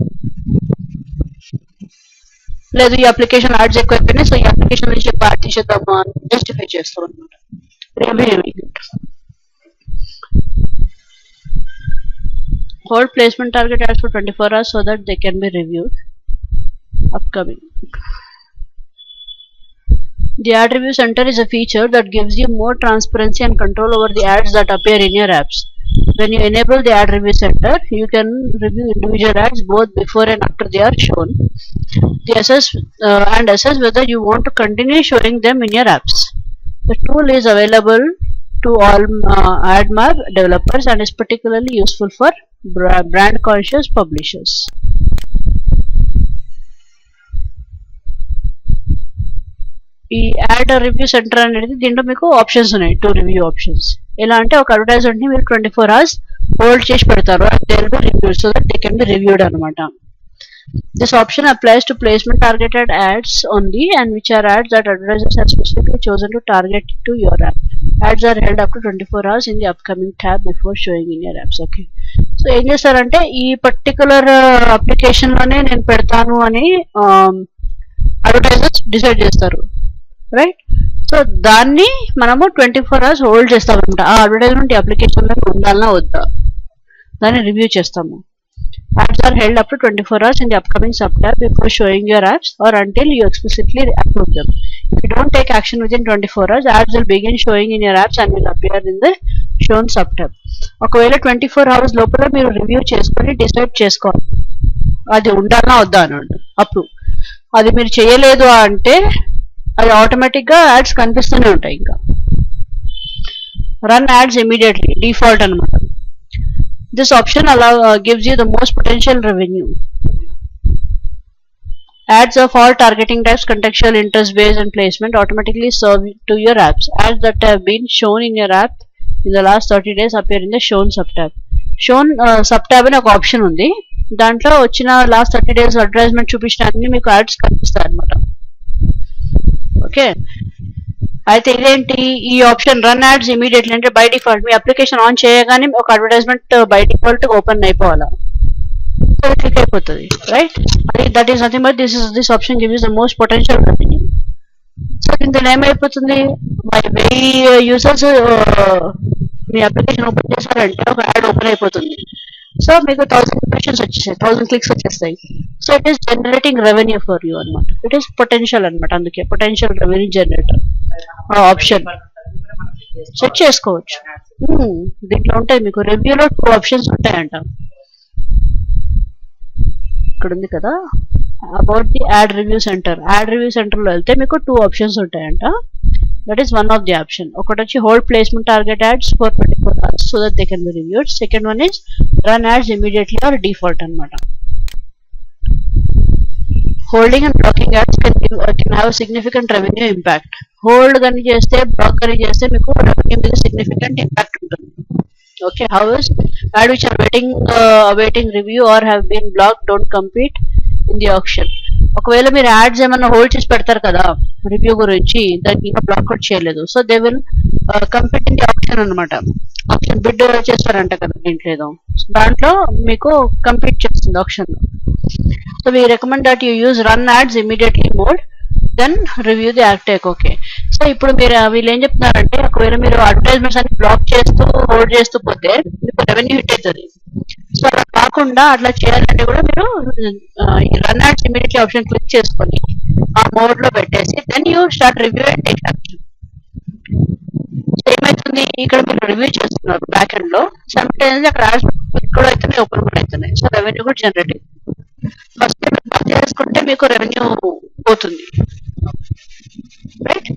లేదు ఈ అప్లికేషన్ యాడ్స్ ఎక్కువైపోయినాయి, సో ఈ అప్లికేషన్ నుంచి యాడ్ తీసేద్దాము అని జస్టిఫై చేస్తాం అనమాట. Hold placement target ads for 24 hours so that they can be reviewed. Upcoming. The ad review center is a feature that gives you more transparency and control over the ads that appear in your apps. When you enable the ad review center, you can review individual ads both before and after they are shown. Assess whether you want to continue showing them in your apps. The tool is available to all AdMap developers and is particularly useful for brand conscious publishers. ఈ add review centre అనేది దీంట్లో మీకు options ఉన్నాయి, 2 review options. ఎలా అంటే ఒక advertisement ని మీరు 24 hours హోల్డ్ చేసి పెడతారు, they will be reviewed so that they can be reviewed అనమాట. This option applies to placement targeted ads only, and which are ads that advertisers have specifically chosen to target to your app. Ads are held up to 24 hours in the upcoming tab before showing in your apps. Okay. So ఏం చేస్తారంటే ఈ particular application లోనే నేను పెడతాను అని advertisers decide చేస్తారు, right? So దాన్ని మనము 24 hours హోల్డ్ చేస్తాం అనమాట. ఆ అడ్వర్టైజ్మెంట్ ఈ అప్లికేషన్ లో ఉండాలన్నా వద్దా దాన్ని రివ్యూ చేస్తాము. Ads are held up to 24 hours in the upcoming subtab before showing your ads or until you explicitly approve them. If you don't take action within 24 hours, ads will begin showing in your apps and will appear in the shown subtab. ఒకవేళ 24 hours లోపల మీరు review చేసుకొని decide చేసుకోవాలి అది ఉండాలా వద్దా అన్నాడు. అప్పుడు అది మీరు చేయలేదు అంటే అది ఆటోమేటిక్గా యాడ్స్ కనిపిస్తూనే ఉంటాయి. ఇంకా రన్ యాడ్స్ ఇమీడియట్లీ డిఫాల్ట్ అనమాట. This option gives you the most potential revenue. Ads of all targeting types, contextual, interest based and placement automatically serve to your apps. Ads that have been shown in your app in the last 30 days appear in the shown subtab. Shown subtab అని ఒక option ఉంది. దాంట్లో వచ్చిన last 30 days advertisement చూపించడానికి మీకు ads కనిపిస్తాయి అనమాట. Okay, అయితే ఇదేంటి ఈ ఆప్షన్ రన్ యాడ్స్ ఇమీడియట్లీ అంటే బై డిఫాల్ట్ మీ అప్లికేషన్ ఆన్ చేయగానే ఒక అడ్వర్టైజ్మెంట్ బై డిఫాల్ట్ ఓపెన్ అయిపోవాలా, క్లిక్ అయిపోతుంది right. That is nothing but this option gives the most potential revenue. So ఇందులో ఏమైపోతుంది, బై 1000 యూజర్స్ మీ అప్లికేషన్ ఓపెన్ చేశారంటే ఒక యాడ్ ఓపెన్ అయిపోతుంది. సో మీకు 1000 ఇంప్రెషన్స్ వచ్చేసాయి, 1000 క్లిక్స్ వచ్చేస్తాయి. So it is generating revenue for you అనమాట. ఇట్ ఈస్ పొటెన్షియల్ అనమాట. అందుకే potential revenue generator option set చేసుకోవచ్చు. దీంట్లో ఉంటాయి మీకు రివ్యూలో 2 ఆప్షన్స్ ఉంటాయంట. ఇక్కడ ఉంది కదా about the ad review center. Ad review సెంటర్లో వెళ్తే మీకు 2 ఆప్షన్స్ ఉంటాయంట. That is one of the option. ఒకటి వచ్చి hold placement target ads for 24 hours so that they can be reviewed. Second one is run ads immediately or default అనమాట. Holding and blocking ads can have significant revenue impact. Hold కానీ చేస్తే block కానీ చేస్తే మీకు revenue మీద significant impact ఉంటుంది. Okay, how is ad which are awaiting review or have been blocked don't compete in the auction. ఒకవేళ మీరు ads ఏమన్నా హోల్డ్ చేసి పెడతారు కదా రివ్యూ గురించి, దానికి ఇంకా బ్లాక్ అవుట్ చేయలేదు, so they will compete in the option అనమాట. ఆప్షన్ బిడ్ చేస్తారంట కదా దీంట్లో, దాంట్లో మీకు కంపీట్ చేస్తుంది option. So we recommend that you use run ads immediately mode then review the యాక్టేక్. ఓకే, సో ఇప్పుడు మీరు వీళ్ళు ఏం చెప్తున్నారంటే ఒకవేళ మీరు అడ్వర్టైజ్మెంట్స్ అన్ని బ్లాక్ చేస్తూ హోల్డ్ చేస్తూ పోతే మీకు రెవెన్యూ హిట్ అవుతుంది. సో అలా కాకుండా అట్లా చేయాలంటే కూడా మీరు run ads immediately option click చేసుకొని ఆ మోడ్ లో పెట్టేసి then you start review and take action. ఏమైతుంది, ఇక్కడ మీరు రివ్యూ చేస్తున్నారు బ్యాక్ ఎండ్ లో, సమ్టైమ్స్ అక్కడ యాడ్స్ క్లిక్ కూడా అవుతున్నాయి, ఓపెన్ కూడా అవుతున్నాయి. సో రెవెన్యూ కూడా జనరేట్ అవుతుంది. ఫస్ట్ బ్లాక్ చేసుకుంటే మీకు రెవెన్యూ పోతుంది రైట్.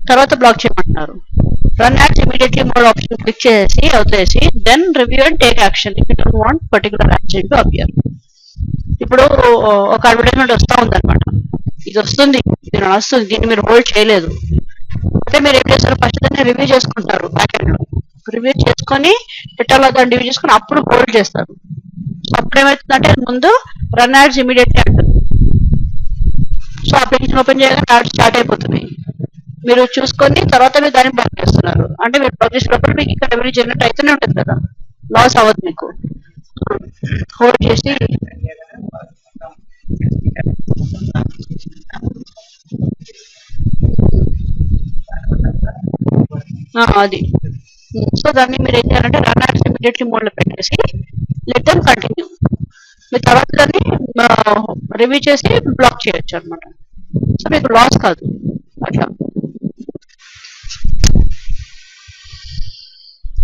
తర్వాత బ్లాక్ చేయమంటున్నారు. Run ads immediately mode option click చేసి వదిలేసి then review and take action if you don't want particular action to appear. ఇప్పుడు ఒక అడ్వర్టైజ్మెంట్ వస్తూ ఉందన్నమాట, ఇది వస్తుంది, ఇది వస్తుంది, దీన్ని మీరు హోల్డ్ చేయలేదు అంటే మీరు ఏం చేస్తారు, ఫస్ట్ దాన్ని రివ్యూ చేసుకుంటారు బ్యాక్ ఎండ్ లో. రివ్యూ చేసుకొని పెట్టాలో దాన్ని రివ్యూ చేసుకొని అప్పుడు హోల్డ్ చేస్తారు. అప్పుడు ఏమవుతుందంటే ముందు రన్ యాడ్స్ ఇమీడియట్లీ అంటుంది. సో అప్లికేషన్ ఓపెన్ చేయగానే యాడ్స్ స్టార్ట్ అయిపోతున్నాయి. మీరు చూసుకొని తర్వాత మీరు దాన్ని బ్లాక్ చేస్తున్నారు అంటే మీరు బ్లాక్ చేసిన లోపల మీకు ఇక్కడ రెవెన్యూ జనరేట్ అయితేనే ఉంటుంది కదా, లాస్ అవ్వదు మీకు. హోల్డ్ చేసి అది. సో దాన్ని మీరు ఏం చేయాలంటే రన్ యాడ్స్ ఇమీడియట్లీ మోడ్ లో పెట్టేసి లెట్ దెమ్ కంటిన్యూ. మీరు తర్వాత దాన్ని రివ్యూ చేసి బ్లాక్ చేయొచ్చు అనమాట. సో మీకు లాస్ కాదు అట్లా.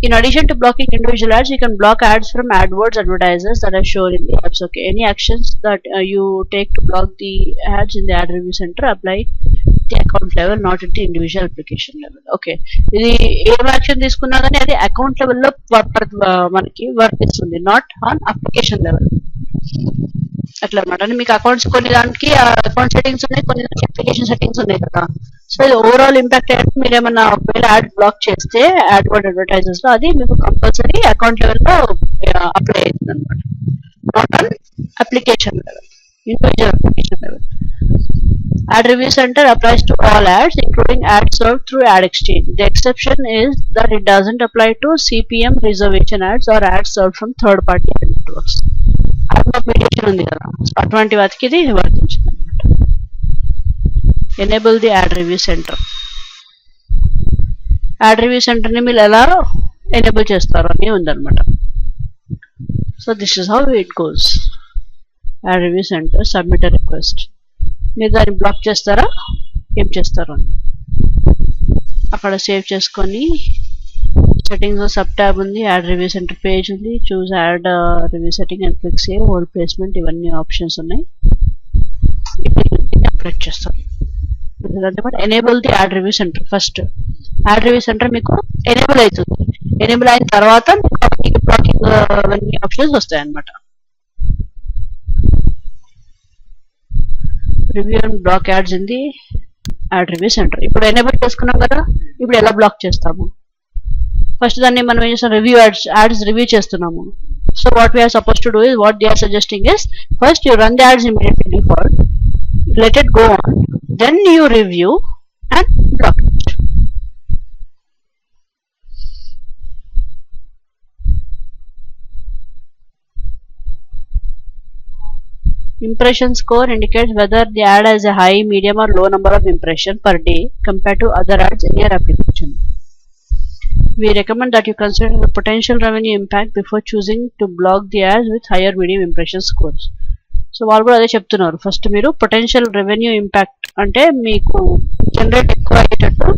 In addition to blocking individual ads, you can block ads from AdWords advertisers that are shown in the apps. Okay, any actions that you take to block the ads in the ad review center apply at the account level, not at the individual application level. Okay, ఇది ఏం action తీసుకున్నా కానీ అది account లెవెల్లో మనకి వర్తిస్తుంది, not on application level. అట్లా అనమాట. అంటే మీకు అకౌంట్స్ కొన్ని దానికి అకౌంట్ సెట్టింగ్స్ ఉన్నాయి, కొన్ని దానికి అప్లికేషన్ సెట్టింగ్స్ ఉన్నాయి కదా. సో ఇది ఓవరాల్ ఇంపాక్ట్ అయితే మీరు ఏమన్నా ఒకవేళ యాడ్ బ్లాక్ చేస్తే AdWords అడ్వర్టైజర్స్ లో అది మీకు కంపల్సరీ అకౌంట్ లెవెల్లో అప్లై అవుతుంది అనమాట, not on application level, individual application level. Ad review center applies to all ads, including ads served through Ad Exchange. The exception is that it doesn't apply to CPM reservation ads or ads served from third-party ad networks. Mediation ఉంది కదా, అటువంటి వాటికి ఇది వర్తించింది అనమాట. Enable the ad review center. Ad review సెంటర్ని మీరు ఎలా enable చేస్తారు అని ఉందన్నమాట. So this is how it goes. Add review centre, submit request. మీరు దాన్ని బ్లాక్ చేస్తారా, ఏం చేస్తారు అని అక్కడ సేవ్ చేసుకొని, సెట్టింగ్స్ సబ్ ట్యాబ్ ఉంది, యాడ్ రివ్యూ సెంటర్ పేజ్ ఉంది, choose ad review setting and click save, hold placement, ఇవన్నీ ఆప్షన్స్ ఉన్నాయి. అప్డేట్ చేస్తాం. Enable the ad review center. First ad review center మీకు ఎనేబుల్ అవుతుంది. ఎనేబుల్ అయిన తర్వాత మీకు బ్లాకింగ్ అవన్నీ ఆప్షన్స్ వస్తాయి అన్నమాట. Review and block ads in the ad review center. ఇప్పుడు ఎనేబుల్ చేసుకున్నాం కదా, ఇప్పుడు ఎలా బ్లాక్ చేస్తాము? ఫస్ట్ దాన్ని మనం ఏం చేస్తాం, రివ్యూ యాడ్స్ రివ్యూ చేస్తున్నాము. So what we're suppose to do is, what they are suggesting is, first you run the ads immediately default, let it go on, then you review and block it. Impression score indicates whether the ad has a high, medium or low number of impressions per day compared to other ads in your application. We recommend that you consider the potential revenue impact before choosing to block the ads with higher medium impression scores. So వాళ్ళు కూడా అదే చెప్తున్నారు. First మీరు potential revenue impact అంటే మీకు generate ఎక్కువ అయ్యేటట్టు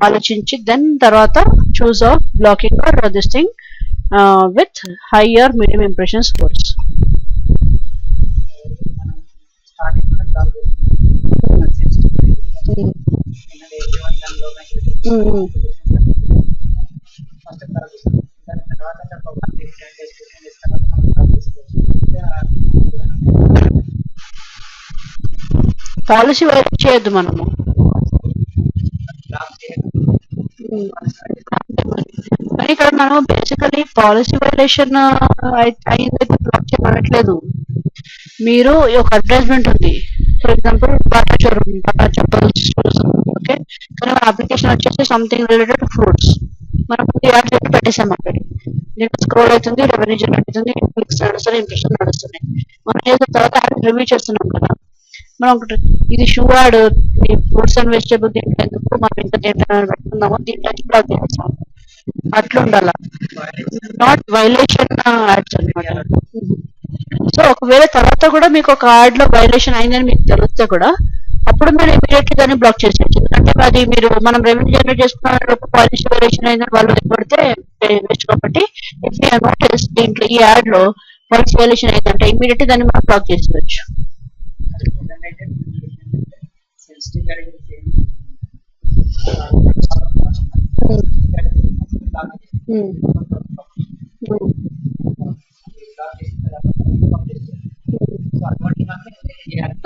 ఆలోచించి, దెన్ తర్వాత choose of blocking or this thing with higher medium impression scores. Policy violate చేయొద్దు మనము. కానీ ఇక్కడ మనం బేసికలీ పాలసీ వైలేషన్ అయిందైతే బ్లాక్ చేయమనట్లేదు. మీరు ఒక అడ్వర్టైజ్మెంట్ ఉంది, for example Bata showroom, Bata chappals, okay, కానీ మన అప్లికేషన్ వచ్చేసి సంథింగ్ రిలేటెడ్ టు ఫ్రూట్స్. మనం యాడ్ చేసి పెట్టేసాం అక్కడ, దీంట్లో స్క్రోల్ అవుతుంది, రెవెన్యూ జనరేట్ అవుతుంది, క్లిక్స్ నడుస్తుంది, ఇంప్రెషన్ నడుస్తుంది. మనం చేసిన తర్వాత రివ్యూ చేస్తున్నాం కదా, మనం ఒకటి ఇది shoe add, fruits and vegetable దీంట్లో ఎందుకు, మనం ఇంకా దేంట్లో పెట్టుకుందామో దీంట్లో బ్లాక్ చేస్తాం. అట్లా ఉండాల, నాట్ వైలేషన్ యాడ్స్ అనమాట. సో ఒకవేళ తర్వాత కూడా మీకు ఒక యాడ్ లో వైలేషన్ అయిందని మీకు తెలిస్తే కూడా అప్పుడు మీరు ఇమీడియట్లీ దాన్ని బ్లాక్ చేసేయచ్చు. ఎందుకంటే అది మీరు మనం రెవెన్యూ జనరేట్ చేసుకున్న పాలసీ వైలేషన్ అయిందని వాళ్ళు పడితే వేస్ట్. కాబట్టి నోటీస్ దీంట్లో ఈ యాడ్ లో పాలసీ వైలేషన్ అయిందంటే ఇమీడియట్లీ దాన్ని మనం బ్లాక్ చేసేయచ్చు.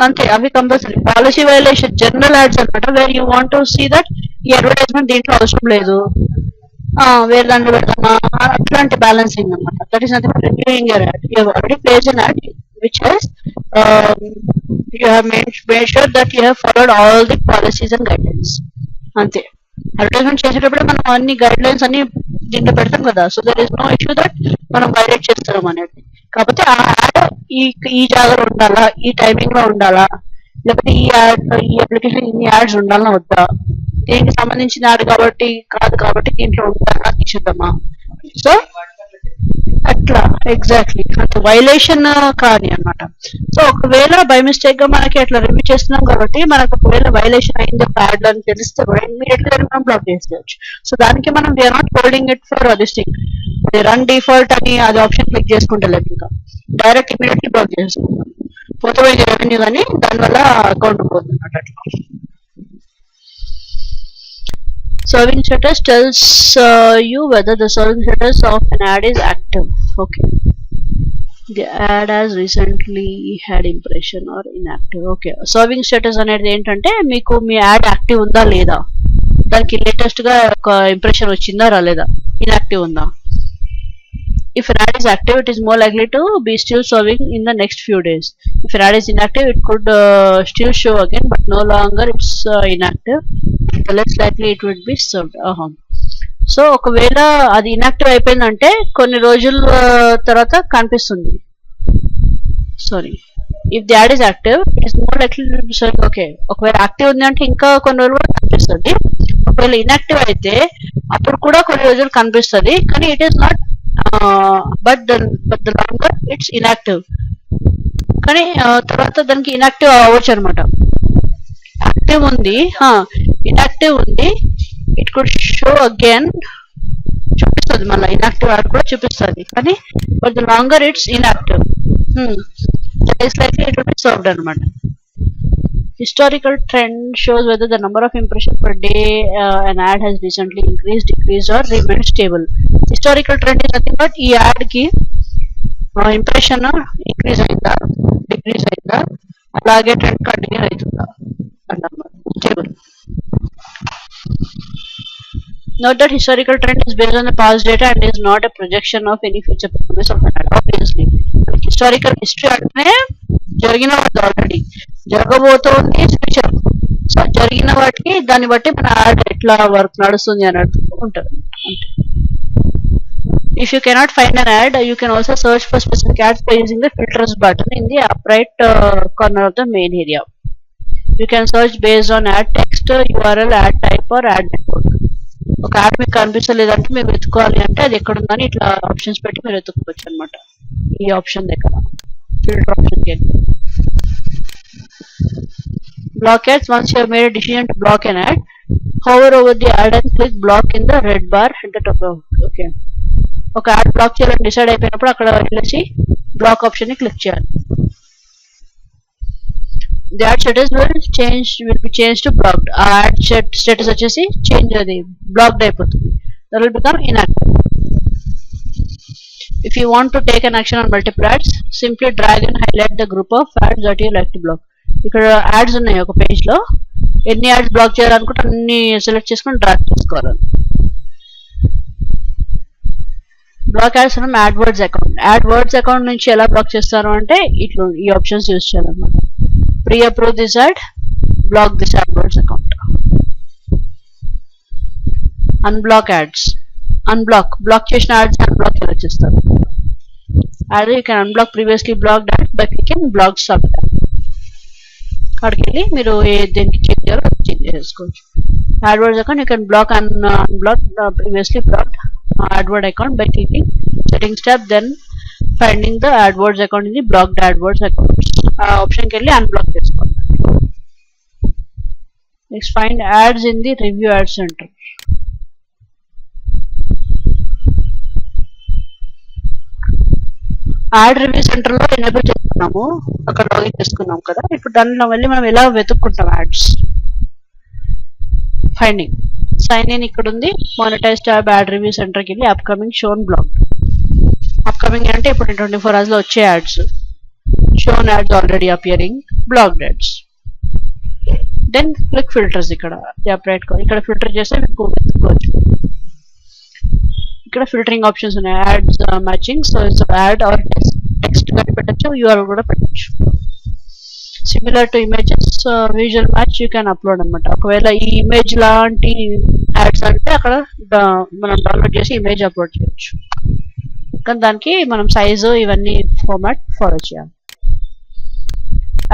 అంతే, అవి compulsory policy violation general ads అనమాట. Where you want to see that ఈ అడ్వర్టైజ్మెంట్ దీంట్లో అవసరం లేదు, వేరే దాంట్లో పెడతామా, అట్లాంటి బ్యాలెన్సింగ్ అనమాట. That is nothing but reviewing your ad. You have already placed an ad which has you have made sure that you have followed all the policies and guidelines. అంతే, అడ్వర్టైజ్మెంట్ చేసేటప్పుడు మనం అన్ని గైడ్ లైన్స్ అన్ని దీంట్లో పెడతాం కదా. So there is no issue that మనం violate చేస్తున్నాం అనేది. కాకపోతే ఆ యాడ్ ఈ జాగాలో ఉండాలా, ఈ టైమింగ్ లో ఉండాలా, లేకపోతే ఈ అప్లికేషన్ ఇన్ని యాడ్స్ ఉండాలా వద్దా, దీనికి సంబంధించిన యాడ్ కాబట్టి కాదు కాబట్టి దీంట్లో ఉండాలా తీసేద్దామా. సో అట్లా ఎగ్జాక్ట్లీ అంటే వైలేషన్ కానీ అనమాట. సో ఒకవేళ బై మిస్టేక్ గా మనకి అట్లా రివ్యూ చేస్తున్నాం కాబట్టి మనకు ఒకవేళ వైలేషన్ అయింది ఒక యాడ్ అని తెలిస్తే కూడా ఇమీడియట్లీ మనం బ్లాక్ చేసేయచ్చు. సో దానికి మనం we're not holding it for this thing, run default అని అది ఆప్షన్ క్లిక్ చేసుకుంటలేదు, ఇంకా డైరెక్ట్ ఇమీడియట్లీ బ్లాక్ చేసుకుంటాం. పోతే పోయింది రెవెన్యూ కానీ దానివల్ల అకౌంట్ పోతుంది అట్లా. Serving status tells you whether the serving status of an ad is active. Okay, the ad has recently had impression or inactive. Okay, serving status అనేది ఏంటంటే మీకు మీ యాడ్ యాక్టివ్ ఉందా లేదా, దానికి లేటెస్ట్ గా ఒక ఇంప్రెషన్ వచ్చిందా రాలేదా, ఇన్యాక్టివ్ ఉందా. If an ad is active, it is more likely to be still serving in the next few days. If an ad is inactive, it could still show again, but no longer it's inactive. The less likely it would be served. So ఒకవేళ అది inactive అయిపోయిందంటే కొన్ని రోజుల తర్వాత కనిపిస్తుంది. Sorry, if the add is active it is more likely to be served. Okay, ఒకవేళ active ఉంది అంటే ఇంకా కొన్ని రోజులు కూడా కనిపిస్తుంది. ఒకవేళ ఇన్యాక్టివ్ అయితే అప్పుడు కూడా కొన్ని రోజులు కనిపిస్తుంది, కానీ it is not but the longer it's inactive. కానీ తర్వాత దానికి ఇన్యాక్టివ్ అవ్వచ్చు అనమాట. యాక్టివ్ ఉంది, ఇన్యాక్టివ్ ఉంది, ఇట్ కుడ్ షో అగైన్, చూపిస్తుంది మళ్ళీ ఇన్యాక్టివ్ యాడ్ కూడా చూపిస్తుంది. కానీ but the longer it's inactive, it's like it will be served అనమాట. Historical trend shows whether the number of impressions per day an ad has recently increased, decreased or remained stable. Historical trend is nothing but ఈ ad కి impression increase అయిందా, decrease అయిందా, అలాగే trend continue అవుతుందా అన్నమాట, stable. Note that historical trend is based on the past data and is not a projection of any future performance of an ad. Obviously, historical history అంటే జరిగిన వాటి already జరగబోతోంది future. So జరిగిన వాటికి దాన్ని బట్టి మన యాడ్ ఎట్లా వర్క్ నడుస్తుంది అన్నట్టు ఉంటుంది. If you cannot find an ad, you can also search for specific ads by using the filters button in the upright corner of the main area. You can search based on ad text, URL, ad type or ad network. ఒక add మీకు కనిపించలేదంటే మీరు వెతుకోవాలి అంటే అది ఎక్కడ ఉందని ఇట్లా options పెట్టి మీరు వెతుక్కోవచ్చు అనమాట. ఈ ఆప్షన్ దగ్గర ఫిల్టర్ ఆప్షన్కి వెళ్ళి block ads. Once you have made a decision to block an ad, hover over the ad and click block in the red bar at the top. Okay, ఒక యాడ్ బ్లాక్ చేయాలని decide అయిపోయినప్పుడు అక్కడ వెళ్ళేసి block option ని click చేయాలి. The ad status will be changed to blocked. ఆ add status వచ్చేసి change, అది బ్లాక్డ్ అయిపోతుంది. That will become inactive. If you want to take an action on multiple ads, simply drag and highlight the group of ads that you like to block. ఇక్కడ ads ఉన్నాయి ఒక page లో, ఎన్ని ads black చేయాలనుకుంటే అన్ని select చేసుకొని drag చేసుకోవాలి. Block ads మనం యాడ్వర్డ్స్ అకౌంట్, యాడ్వర్డ్స్ అకౌంట్ నుంచి ఎలా బ్లాక్ చేస్తారు అంటే ఇట్లా ఈ ఆప్షన్స్ యూజ్ చేయాలన్నమాట. Pre approve this ad, block this AdWords account. Unblock ads, block చేసిన యాడ్స్ అన్బ్లాక్ ఎలా చేస్తారు. Ad you can unblock previously blocked ad by clicking block sub ad. అక్కడికి వెళ్ళి మీరు దేనికి చేంజ్ చేయాలో చేంజ్ చేసుకోవచ్చు. AdWords account you can block unblock previously blocked AdWord account by clicking settings tab, then finding the AdWords account in the blocked AdWords account. Option ke liye unblock cheskoవాలి. Next, find ads in the review ad center. Add review centre లో enable చేసుకున్నాము, అక్కడ login చేసుకున్నాం కదా. ఇప్పుడు దానిలో వెళ్ళి మనం ఎలా వెతుక్కుంటాం యాడ్స్. ఫైండింగ్, సైన్ ఇన్ ఇక్కడ ఉంది, మానిటైజ్ ట్యాబ్, యాడ్ రివ్యూ సెంటర్కి వెళ్ళి అప్కమింగ్ షోన్ బ్లాక్డ్. అప్కమింగ్ అంటే ఇప్పుడు 24 hours లో వచ్చే ads, shown ads already appearing, blocked ads. Then click filters, ఇక్కడ ఇక్కడ ఫిల్టర్ చేస్తే మీకు వెతుక్కోవచ్చు. ఇక్కడ ఫిల్టరింగ్ ఆప్షన్స్ ఉన్నాయి, ads matching, so ad or text కానీ పెట్టచ్చు, యూఆర్ఎల్ కూడా పెట్టచ్చు. Similar to images, visual match you can upload అనమాట. ఒకవేళ ఈ ఇమేజ్ లాంటి యాడ్స్ అంటే అక్కడ మనం డౌన్లోడ్ చేసి ఇమేజ్ అప్లోడ్ చేయొచ్చు. కానీ దానికి మనం సైజు ఇవన్నీ ఫార్మాట్ ఫాలో చేయాలి.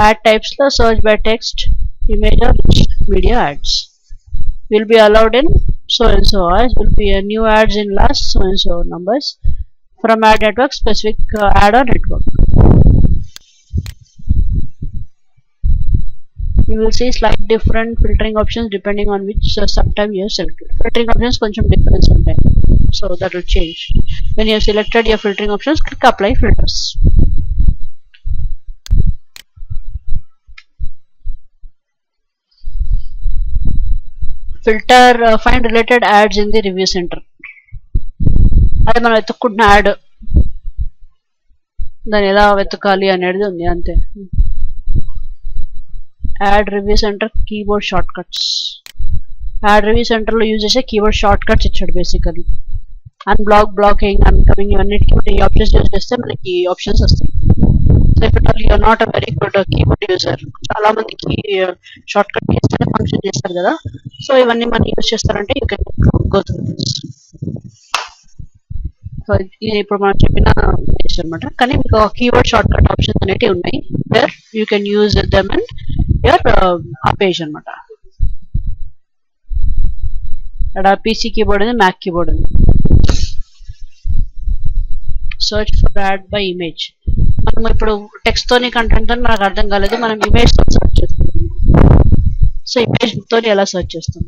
యాడ్ టైప్స్ లో search by text, image are media ads will be allowed in so and so hours, will be a new ads in last so and so numbers from ad network, specific ad or network. You will see slight different filtering options depending on which subtype you have selected. Filtering options koncham difference untayi, so that will change. When you have selected your filtering options, click apply filters. Filter, find related ads in the review centre. అది మనం వెతుక్కుంటున్న add, దాన్ని ఎలా వెతకాలి అనేది ఉంది అంతే. Ad review centre keyboard shortcuts, ad review centre లో use చేసే కీబోర్డ్ షార్ట్ కట్స్ ఇచ్చాడు బేసికలీ. అన్బ్లాక్, బ్లాకింగ్, అన్కమింగ్ ఇవన్నిటికీ ఈ ఆప్షన్స్ యూజ్ చేస్తే మనకి ఆప్షన్స్ వస్తాయి. So if it all you are not a very good keyboard user, చాలా మందికి షార్ట్ కట్ చేస్తేనే ఫంక్షన్ చేస్తారు కదా, సో ఇవన్నీ మనం యూజ్ చేస్తారంటే you can go through this. So ఇది ఇప్పుడు మనం చెప్పిన అనమాట. కానీ మీకు కీబోర్డ్ షార్ట్ కట్ ఆప్షన్స్ అనేవి ఉన్నాయి, where you can use them in your ఆ పేజ్ అనమాట. ఇక్కడ పీసీ కీబోర్డ్ ఉంది, మ్యాక్ కీబోర్డ్ ఉంది. search for ad by image. మనం ఇప్పుడు టెక్స్ట్ తోని కంటెంట్ తోని మనకు అర్థం కాలేదు, మనం ఇమేజ్ తో సెర్చ్ చేస్తాం. సో ఇమేజ్ తోని ఎలా సెర్చ్ చేస్తాం?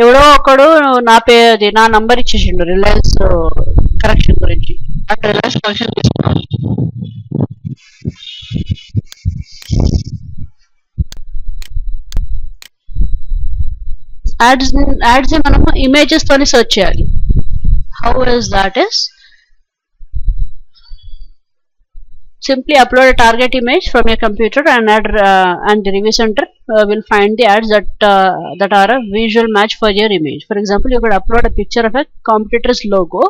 ఎవడో ఒకడు నా నంబర్ ఇచ్చేసిండు రిలయన్స్ కరెక్షన్ గురించి. అక్కడ రిలయన్స్ కరెక్షన్ తీసుకున్నాం. యాడ్స్ మనం ఇమేజెస్ తోని సెర్చ్ చేయాలి. How is that is simply upload a target image from your computer and the review center will find the ads that are a visual match for your image. For example, you could upload a picture of a competitor's logo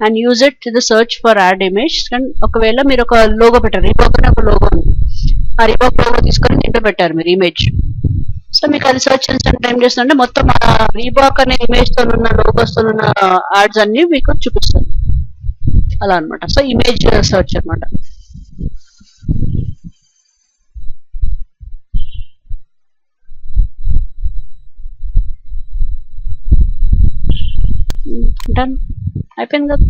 and use it to the search for ad image. And ఒకవేళ మీరు ఒక logo పెట్టారు, Reebok అనే ఒక logo ఉంది, ఆ Reebok logo తీసుకొని దీంట్లో పెట్టారు మీరు ఇమేజ్. సో మీకు అది సెర్చ్ చేసిన టైం చేస్తుంటే మొత్తం ఆ రీబాక్ అనే ఇమేజ్ తో ఉన్న లోగోస్ తో ఉన్న యాడ్స్ అన్ని మీకు చూపిస్తుంది. అలా అనమాట. సో ఇమేజ్ సెర్చ్ అనమాట. డన్ అయిపోయింది కదా.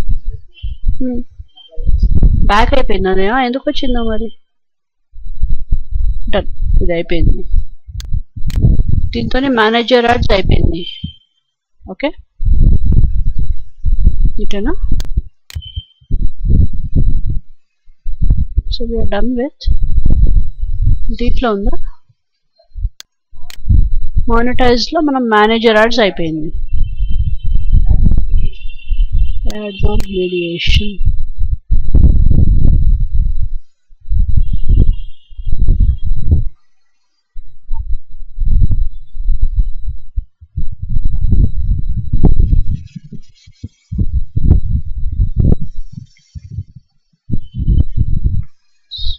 బ్యాక్ అయిపోయింది అదే, ఎందుకు వచ్చిందో మరి. డన్, ఇది అయిపోయింది. దీంతోనే మేనేజర్ యాడ్స్ అయిపోయింది. ఓకే, ఇటేనా. So we are done with. దీంట్లో ఉందా మానిటైజ్ లో మనం మేనేజర్ యాడ్స్ అయిపోయింది. AdMob mediation.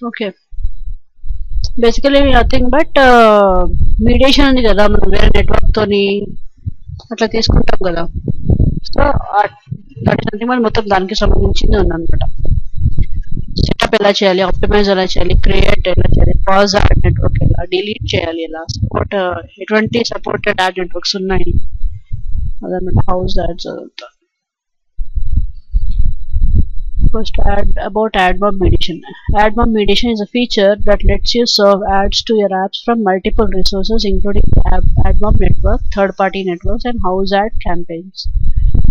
Okay, basically nothing but mediation ఉంది కదా, మనం వేరే నెట్వర్క్ తోని అట్లా తీసుకుంటాం కదా. సో దట్ ఇస్ సంథింగ్ మొత్తం దానికి సంబంధించింది ఉందన్నమాట. సెటప్ ఎలా చేయాలి, ఆప్టిమైజ్ ఎలా చేయాలి, క్రియేట్ ఎలా చేయాలి, పాజ్ యాడ్ నెట్వర్క్ ఎలా డిలీట్ చేయాలి, ఎలా సపోర్ట్, ఎటువంటి సపోర్టెడ్ యాడ్ నెట్వర్క్స్ ఉన్నాయి అదన్నమాట. హౌస్ యాడ్స్ అదంతా. First, about AdMob mediation. AdMob mediation is a feature that lets you serve ads to your apps from multiple resources, including the AdMob network, third-party networks, and house ad campaigns.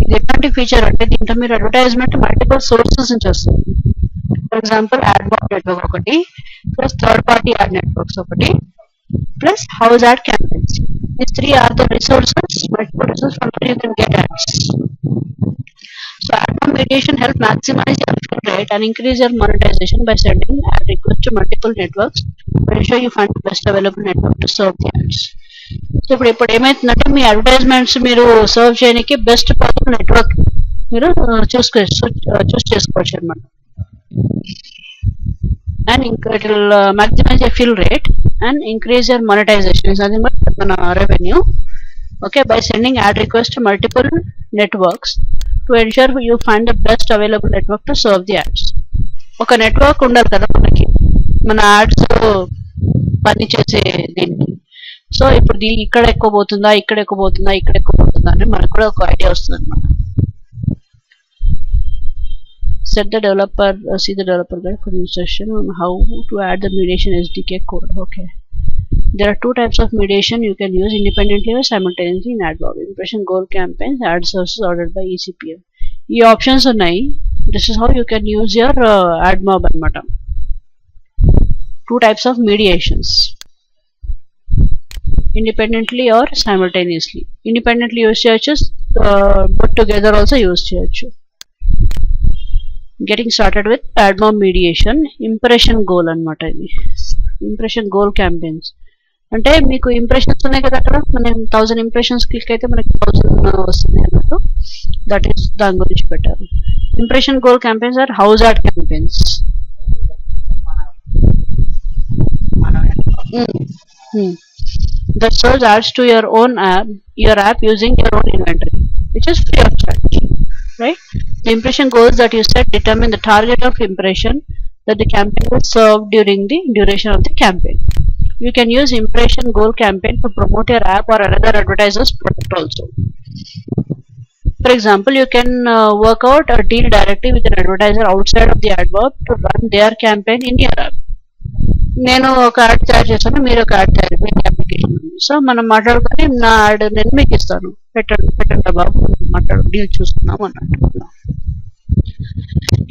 ఇది ఎలాంటి feature అంటే దీంట్లో మీరు advertisement multiple sources నుంచి వస్తుంది. For example AdMob network ఒకటి, plus third party add networks ఒకటి, plus house ad campaigns. These three are the resources, multiple resources from which you can get ads. So AdMob mediation helps maximize your fill rate and increase your monetization by sending ad requests to multiple networks to ensure you find the best available network to serve the ads. So ఇప్పుడు ఏమైతుందంటే మీ advertisements మీరు serve చేయడానికి best possible network మీరు చూస్ చేసుకోవచ్చు అనమాట. And it will maximize your fill rate and increase your monetization. Is nothing but మన revenue. Okay, by sending ad requests to multiple networks to ensure you find the best available network to serve the ads. ఒక network ఉండాలి కదా మనకి మన ads పని చేసే దీనికి. So ఇప్పుడు ఇక్కడ ఎక్కువ పోతుందా, ఇక్కడ ఎక్కువ పోతుందా, ఇక్కడ ఎక్కువ పోతుందా అని మనకు కూడా ఒక ఐడియా వస్తుంది అనమాట. Set the developer, see the developer guide for the instruction on how to add the mediation SDK code. Okay, there are two types of mediation you can use independently or simultaneously in AdMob: impression goal campaigns, ad sources ordered by ECPM. ఈ options ఉన్నాయి. This is how you can use your AdMob అన్నమాట. Two types of mediations, independently or simultaneously. Independently use చేయొచ్చు, but together also use చేయొచ్చు. Getting started with AdMob mediation. Impression goal అన్నమాట ఇది. Impression goal campaigns అంటే మీకు impressions ఉన్నాయి కదా, అక్కడ మనం 1000 ఇంప్రెషన్స్ క్లిక్ అయితే మనకి 1000 వస్తుంది అన్నట్టు. దట్ ఈస్ దాని గురించి పెట్టారు. Impression goal campaigns or house ad campaigns. That serves ads to your app using your own inventory, which is free of charge. Right? The impression goals that you set determine the target of impression that the campaign will serve during the duration of the campaign. You can use impression goal campaign to promote your app or another advertiser's product also. For example, you can work out a deal directly with an advertiser outside of the adverb to run their campaign in your app. నేను ఒక add తయారు చేస్తాను, మీరు ఒక add తయారు మీ application ఉంది. So మనం మాట్లాడుకొని నా యాడ్ నేను మీకు ఇస్తాను, పెట్టండి బాబు, మాట్లాడు, డీల్ చూసుకున్నాం అన్నట్టు.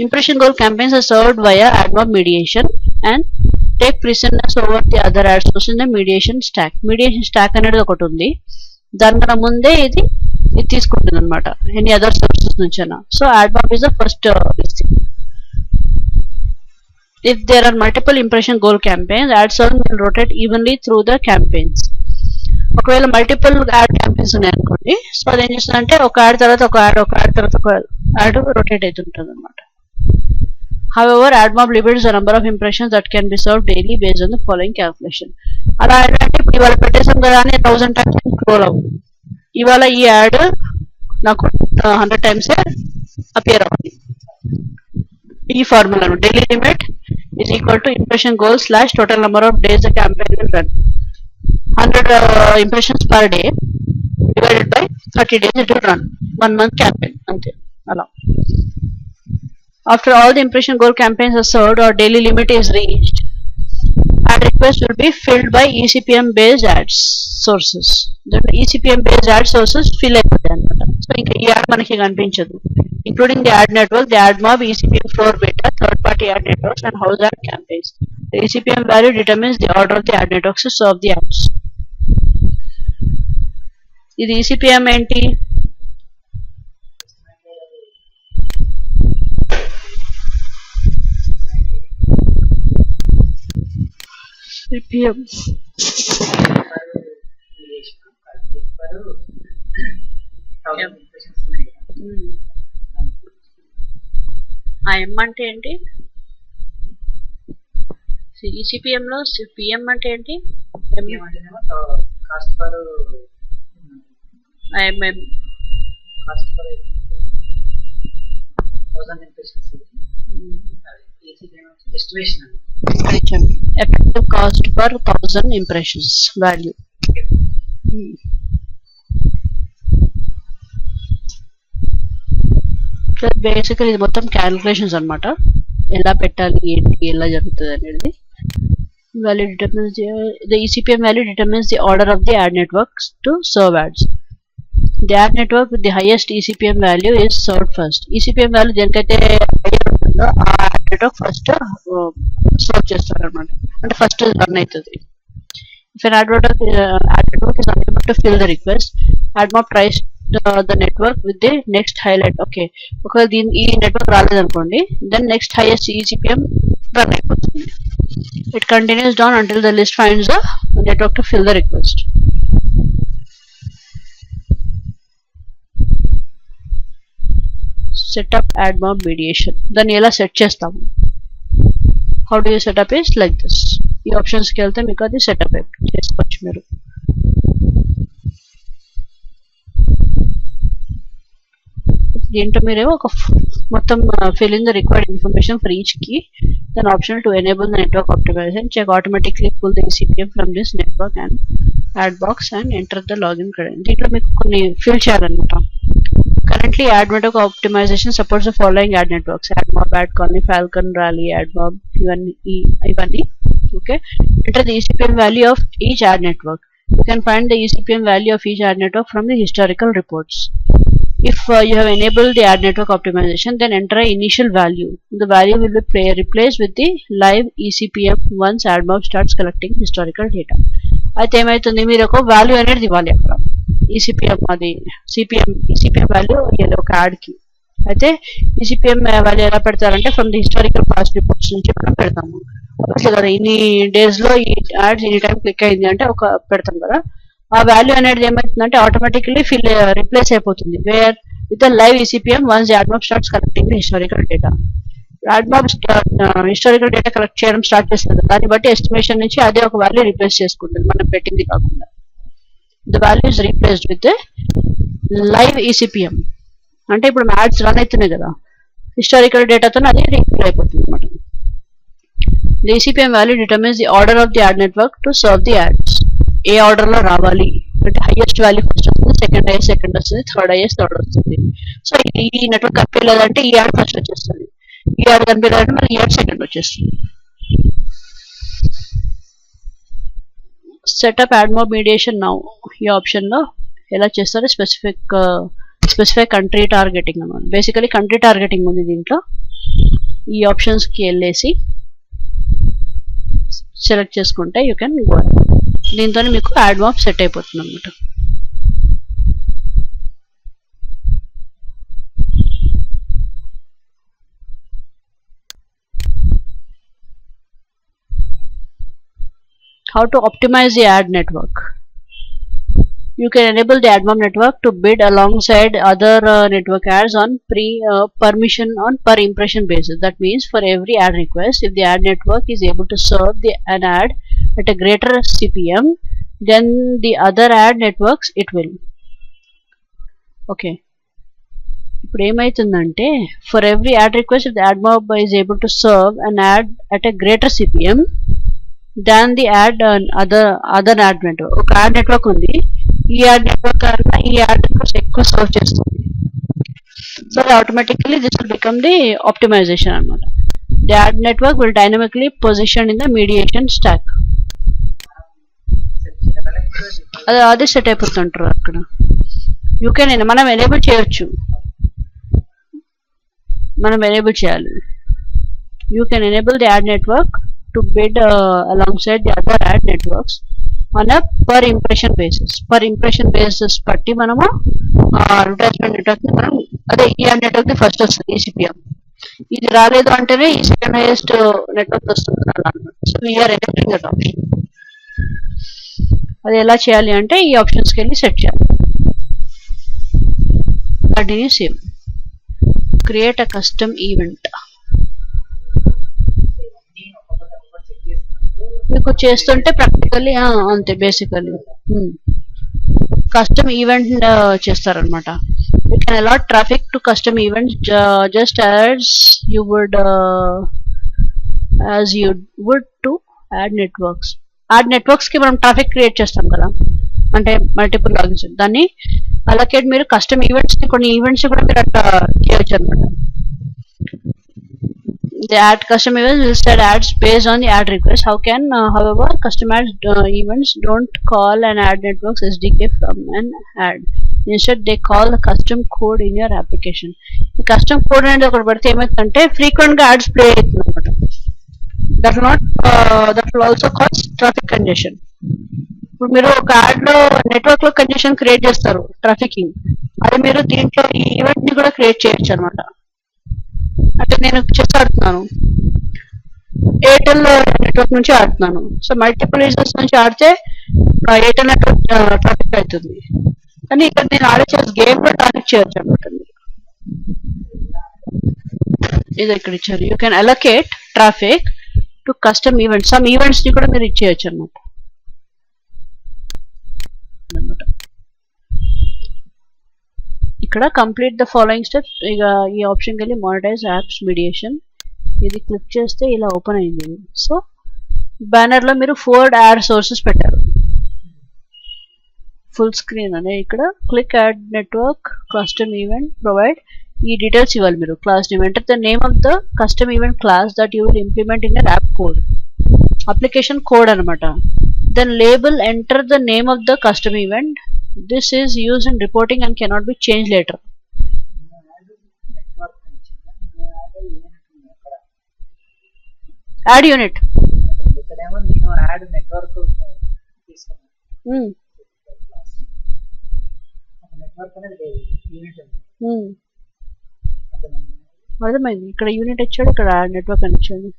Impression goal campaigns are served via AdMob mediation and take precedence over the other ad source in the mediation stack. Mediation stack అనేది ఒకటి ఉంది, దానికన్నా ముందే ఇది తీసుకుంటుంది అనమాట ఎనీ అదర్ సోర్సెస్ నుంచైనా. So AdMob is the first listing. If there are multiple impression goal campaigns, ad server will rotate evenly through the campaigns. ఒకవేళ మల్టిపుల్ యాడ్ క్యాంపెయిన్స్ ఉన్నాయి అనుకోండి, సో అదేం చేస్తుందంటే ఒక యాడ్ తర్వాత ఒక యాడ్, ఒక యాడ్ తర్వాత ఒక యాడ్ రొటేట్ అవుతుంటుంది అనమాట. However, AdMob limits the number of impressions that can be served daily based on the following calculation. అలా అంటే ఇప్పుడు ఇవాళ పెట్టేసాం కదా అని 1000 times స్క్రోల్ అవ్వదు. ఇవాళ ఈ యాడ్ నాకు 100 times అపియర్ అవ్వాలి. ఈ ఫార్ములాను daily limit is equal to impression goal / total number of days the campaign will run. 100 impressions per day divided by 30 days it will run. 1 month campaign అంతే అలా. After all the impression goal campaigns are served or daily limit is reached, ad request will be filled by ECPM based ads sources. The ECPM based ad sources fill అయిపోతాయి అన్నమాట. So ఇంకా ఈ add మనకి కనిపించదు, including the ad network, the AdMob, ECPM floor beta, third party ad networks and house ad campaigns. The ECPM value determines the order of the ad networks to serve the ads. ఇది ECPM ఏంటి? CPM ఆ ఎం అంటే ఏంటి? ఈసీపీఎం లో PM అంటే ఏంటి? Effective cost per 1000 impressions value. బేసికల్ ఇది మొత్తం క్యాలిక్యులేషన్స్ అనమాట, ఎలా పెట్టాలి ఏంటి ఎలా జరుగుతుంది అనేది. Value determines the ECPM value determines the order of the ad networks to serve ads. The ad network with the highest ECPM value is served first. ECPM value దేనికైతే హైయర్ ఉంటుందో ఆ ad network ఫస్ట్ సర్వ్ చేస్తారు అనమాట, అంటే first run అవుతుంది. If an ad network is unable to fill the request, AdMob tries the network with the next highlight. Okay, ఒకవేళ ఈ నెట్వర్క్ రాలేదనుకోండి, then next highest ECPM run అయిపోతుంది. It continues down until the list finds the network to fill the request. Set up AdMob mediation. దాన్ని ఎలా set చేస్తాము? How do you set up is like this. ఈ ఆప్షన్స్కి వెళ్తే మీకు అది setup చేసుకోవచ్చు మీరు. దీంట్లో మీరేమో ఒక మొత్తం fill in the required information for each key, then optional to enable the network optimization, check automatically pull the ECPM from this network and ad box and enter the login credentials. దీంట్లో మీకు కొన్ని fill చేయాలన్నమాట. Currently ad network optimization supports the following ad networks: AdMob, AdColony, Falcon, Rally, AdMob, ఇవన్నీ. Okay, enter the ECPM value of each ad network. You can find the ECPM value of each ad network from the historical reports. If you have enabled the ad network optimization, then enter an initial value. The value will be replaced with the live ECPM once AdMob starts collecting historical data. అయితే ఏమవుతుంది, మీరు ఒక value అనేది ఇవ్వాలి అక్కడ. ECPM అది ECPM value ఒక యాడ్కి. అయితే ECPM వాల్యూ ఎలా పెడతారంటే from the historical past reports నుంచి మనం పెడతాము. అట్లా కదా, ఇన్ని డేస్ లో ఈ యాడ్స్ ఇన్ని టైం క్లిక్ అయింది అంటే ఒక పెడతాం కదా, ఆ వాల్యూ అనేది ఏమవుతుందంటే ఆటోమేటికలీ రిప్లేస్ అయిపోతుంది where with the live ECPM once the AdMob starts collecting historical data. AdMob historical data collect చేయడం స్టార్ట్ చేస్తుంది, దాన్ని బట్టి ఎస్టిమేషన్ నుంచి అదే ఒక వాల్యూ రిప్లేస్ చేసుకుంటుంది మనం పెట్టింది కాకుండా. The value is replaced with live ECPM. అంటే ఇప్పుడు యాడ్స్ రన్ అవుతున్నాయి కదా, హిస్టారికల్ డేటాతో అది రీఫిల్ అయిపోతుంది అనమాట. The ECPM value determines the order of the ad network to serve the ads. A order లో రావాలి అంటే హైయెస్ట్ వాల్యూ ఫస్ట్ వస్తుంది, సెకండ్ హైయెస్ట్ సెకండ్ వస్తుంది, థర్డ్ హైయెస్ట్ థర్డ్ వస్తుంది. సో ఈ నెట్వర్క్ కనిపించలేదంటే ఈ యాడ్ ఫస్ట్ వచ్చేస్తుంది, ఈ యాడ్ కనిపించలేదంటే మరి ఈ యాడ్ సెకండ్ వచ్చేస్తుంది. Setup add mob mediation now. ఈ ఆప్షన్ లో ఎలా చేస్తారో స్పెసిఫిక్ కంట్రీ టార్గెటింగ్ అన్నమాట. బేసికలీ కంట్రీ టార్గెటింగ్ ఉంది దీంట్లో. ఈ ఆప్షన్స్ కి వెళ్ళేసి సెలెక్ట్ చేసుకుంటే యూ కెన్ గో. దీంతో మీకు యాడ్ మాప్ సెట్ అయిపోతుంది అనమాట. How to optimize the ad network. You can enable the AdMob network to bid alongside other network ads on permission on per impression basis. That means for every ad request, if the ad network is able to serve an ad at a greater CPM than the other ad networks, it will. Okay. ఇప్పుడు ఏమైతుందంటే for every ad request, if the AdMob is able to serve an ad at a greater CPM than the other ad network. ఒక ad network ఉంది, ఈ ad network కన్నా ఈ ad network ఎక్కువ serve చేస్తుంది. So automatically this will become the optimization అన్నమాట. The ad network will dynamically position in the mediation stack. అది set అయిపోతుంటారు అక్కడ. యూ కెన్ మనం ఎనేబుల్ చేయొచ్చు, మనం ఎనేబుల్ చేయాలి. You can enable the ad network to bid alongside the other ad networks on a per impression basis. Per impression basis బట్టి మనము advertisement network మనం అదే ఈ యాడ్ నెట్వర్క్ ఫస్ట్ వస్తుంది ఈసీపీఎం. ఇది రాలేదు అంటేనే ఈ సెకండ్ హైయెస్ట్ నెట్వర్క్ వస్తుంది అన్నమాట. So we're enabling that option. అది ఎలా చేయాలి అంటే ఈ ఆప్షన్స్కి వెళ్ళి సెట్ చేయాలి. Continue same. Create a custom event. మీకు చేస్తుంటే ప్రాక్టికల్లీ అంతే బేసికల్లీ కస్టమ్ ఈవెంట్ చేస్తారనమాట. You can allot traffic to custom event just as you would to ad networks. Ad networks కి మనం ట్రాఫిక్ క్రియేట్ చేస్తాం కదా, అంటే మల్టిపుల్ లాగిన్స్. దాన్ని అలాగే మీరు కస్టమ్ ఈవెంట్స్ ని కొన్ని ఈవెంట్స్ కూడా మీరు అట్లా చేయొచ్చు అనమాట. The ad custom events will set ads based on the ad request. However, custom ads events don't call an ad network's SDK from an ad. Instead, they call the custom code in your application. The custom code అనేది ఒకటి పడితే ఏమైందంటే frequent గా ads play అవుతుంది అనమాట. That will also cause traffic congestion. ఇప్పుడు మీరు ఒక యాడ్ లో నెట్వర్క్ లో కంజెషన్ క్రియేట్ చేస్తారు, ట్రాఫికింగ్. అది మీరు దీంట్లో ఈ ఈవెంట్ ని కూడా క్రియేట్ చేయొచ్చు అనమాట. అంటే నేను చెస్ ఆడుతున్నాను, ఎయిర్టెల్ నెట్వర్క్ నుంచి ఆడుతున్నాను. సో మల్టిపుల్ యూజర్స్ నుంచి ఆడితే ఎయిర్టెల్ నెట్వర్క్ ట్రాఫిక్ అవుతుంది. కానీ ఇక్కడ నేను ఆడే చెస్ గేమ్ లో ట్రాఫిక్ చేయొచ్చు అనమాట. ఇది ఇక్కడ ఇచ్చారు. You can allocate traffic to custom events. Some events ని కూడా మీరు ఇచ్చేయచ్చు అనమాట. ఇక్కడ కంప్లీట్ ద ఫాలోయింగ్ స్టెప్స్. ఇక ఈ ఆప్షన్కి వెళ్ళి మానిటైజ్ యాప్స్ మీడియేషన్, ఇది క్లిక్ చేస్తే ఇలా ఓపెన్ అయింది. సో బ్యానర్ లో మీరు 4 యాడ్ సోర్సెస్ పెట్టారు. ఫుల్ స్క్రీన్ అనే ఇక్కడ click ad network custom event provide. ఈ డీటెయిల్స్ ఇవ్వాలి మీరు. Class name, enter the name of the custom event class that you will implement in your app code. Application code అనమాట. Then label, enter the name of the custom event. This is used in reporting and cannot be changed later. Add unit. ఇక్కడేమో నేను add network తీసుకున్నాను. Network అనేది unit ఉంది. అర్థమైంది. ఇక్కడ unit ఇచ్చాడు, ఇక్కడ యాడ్ నెట్వర్క్ అని ఇచ్చాడు.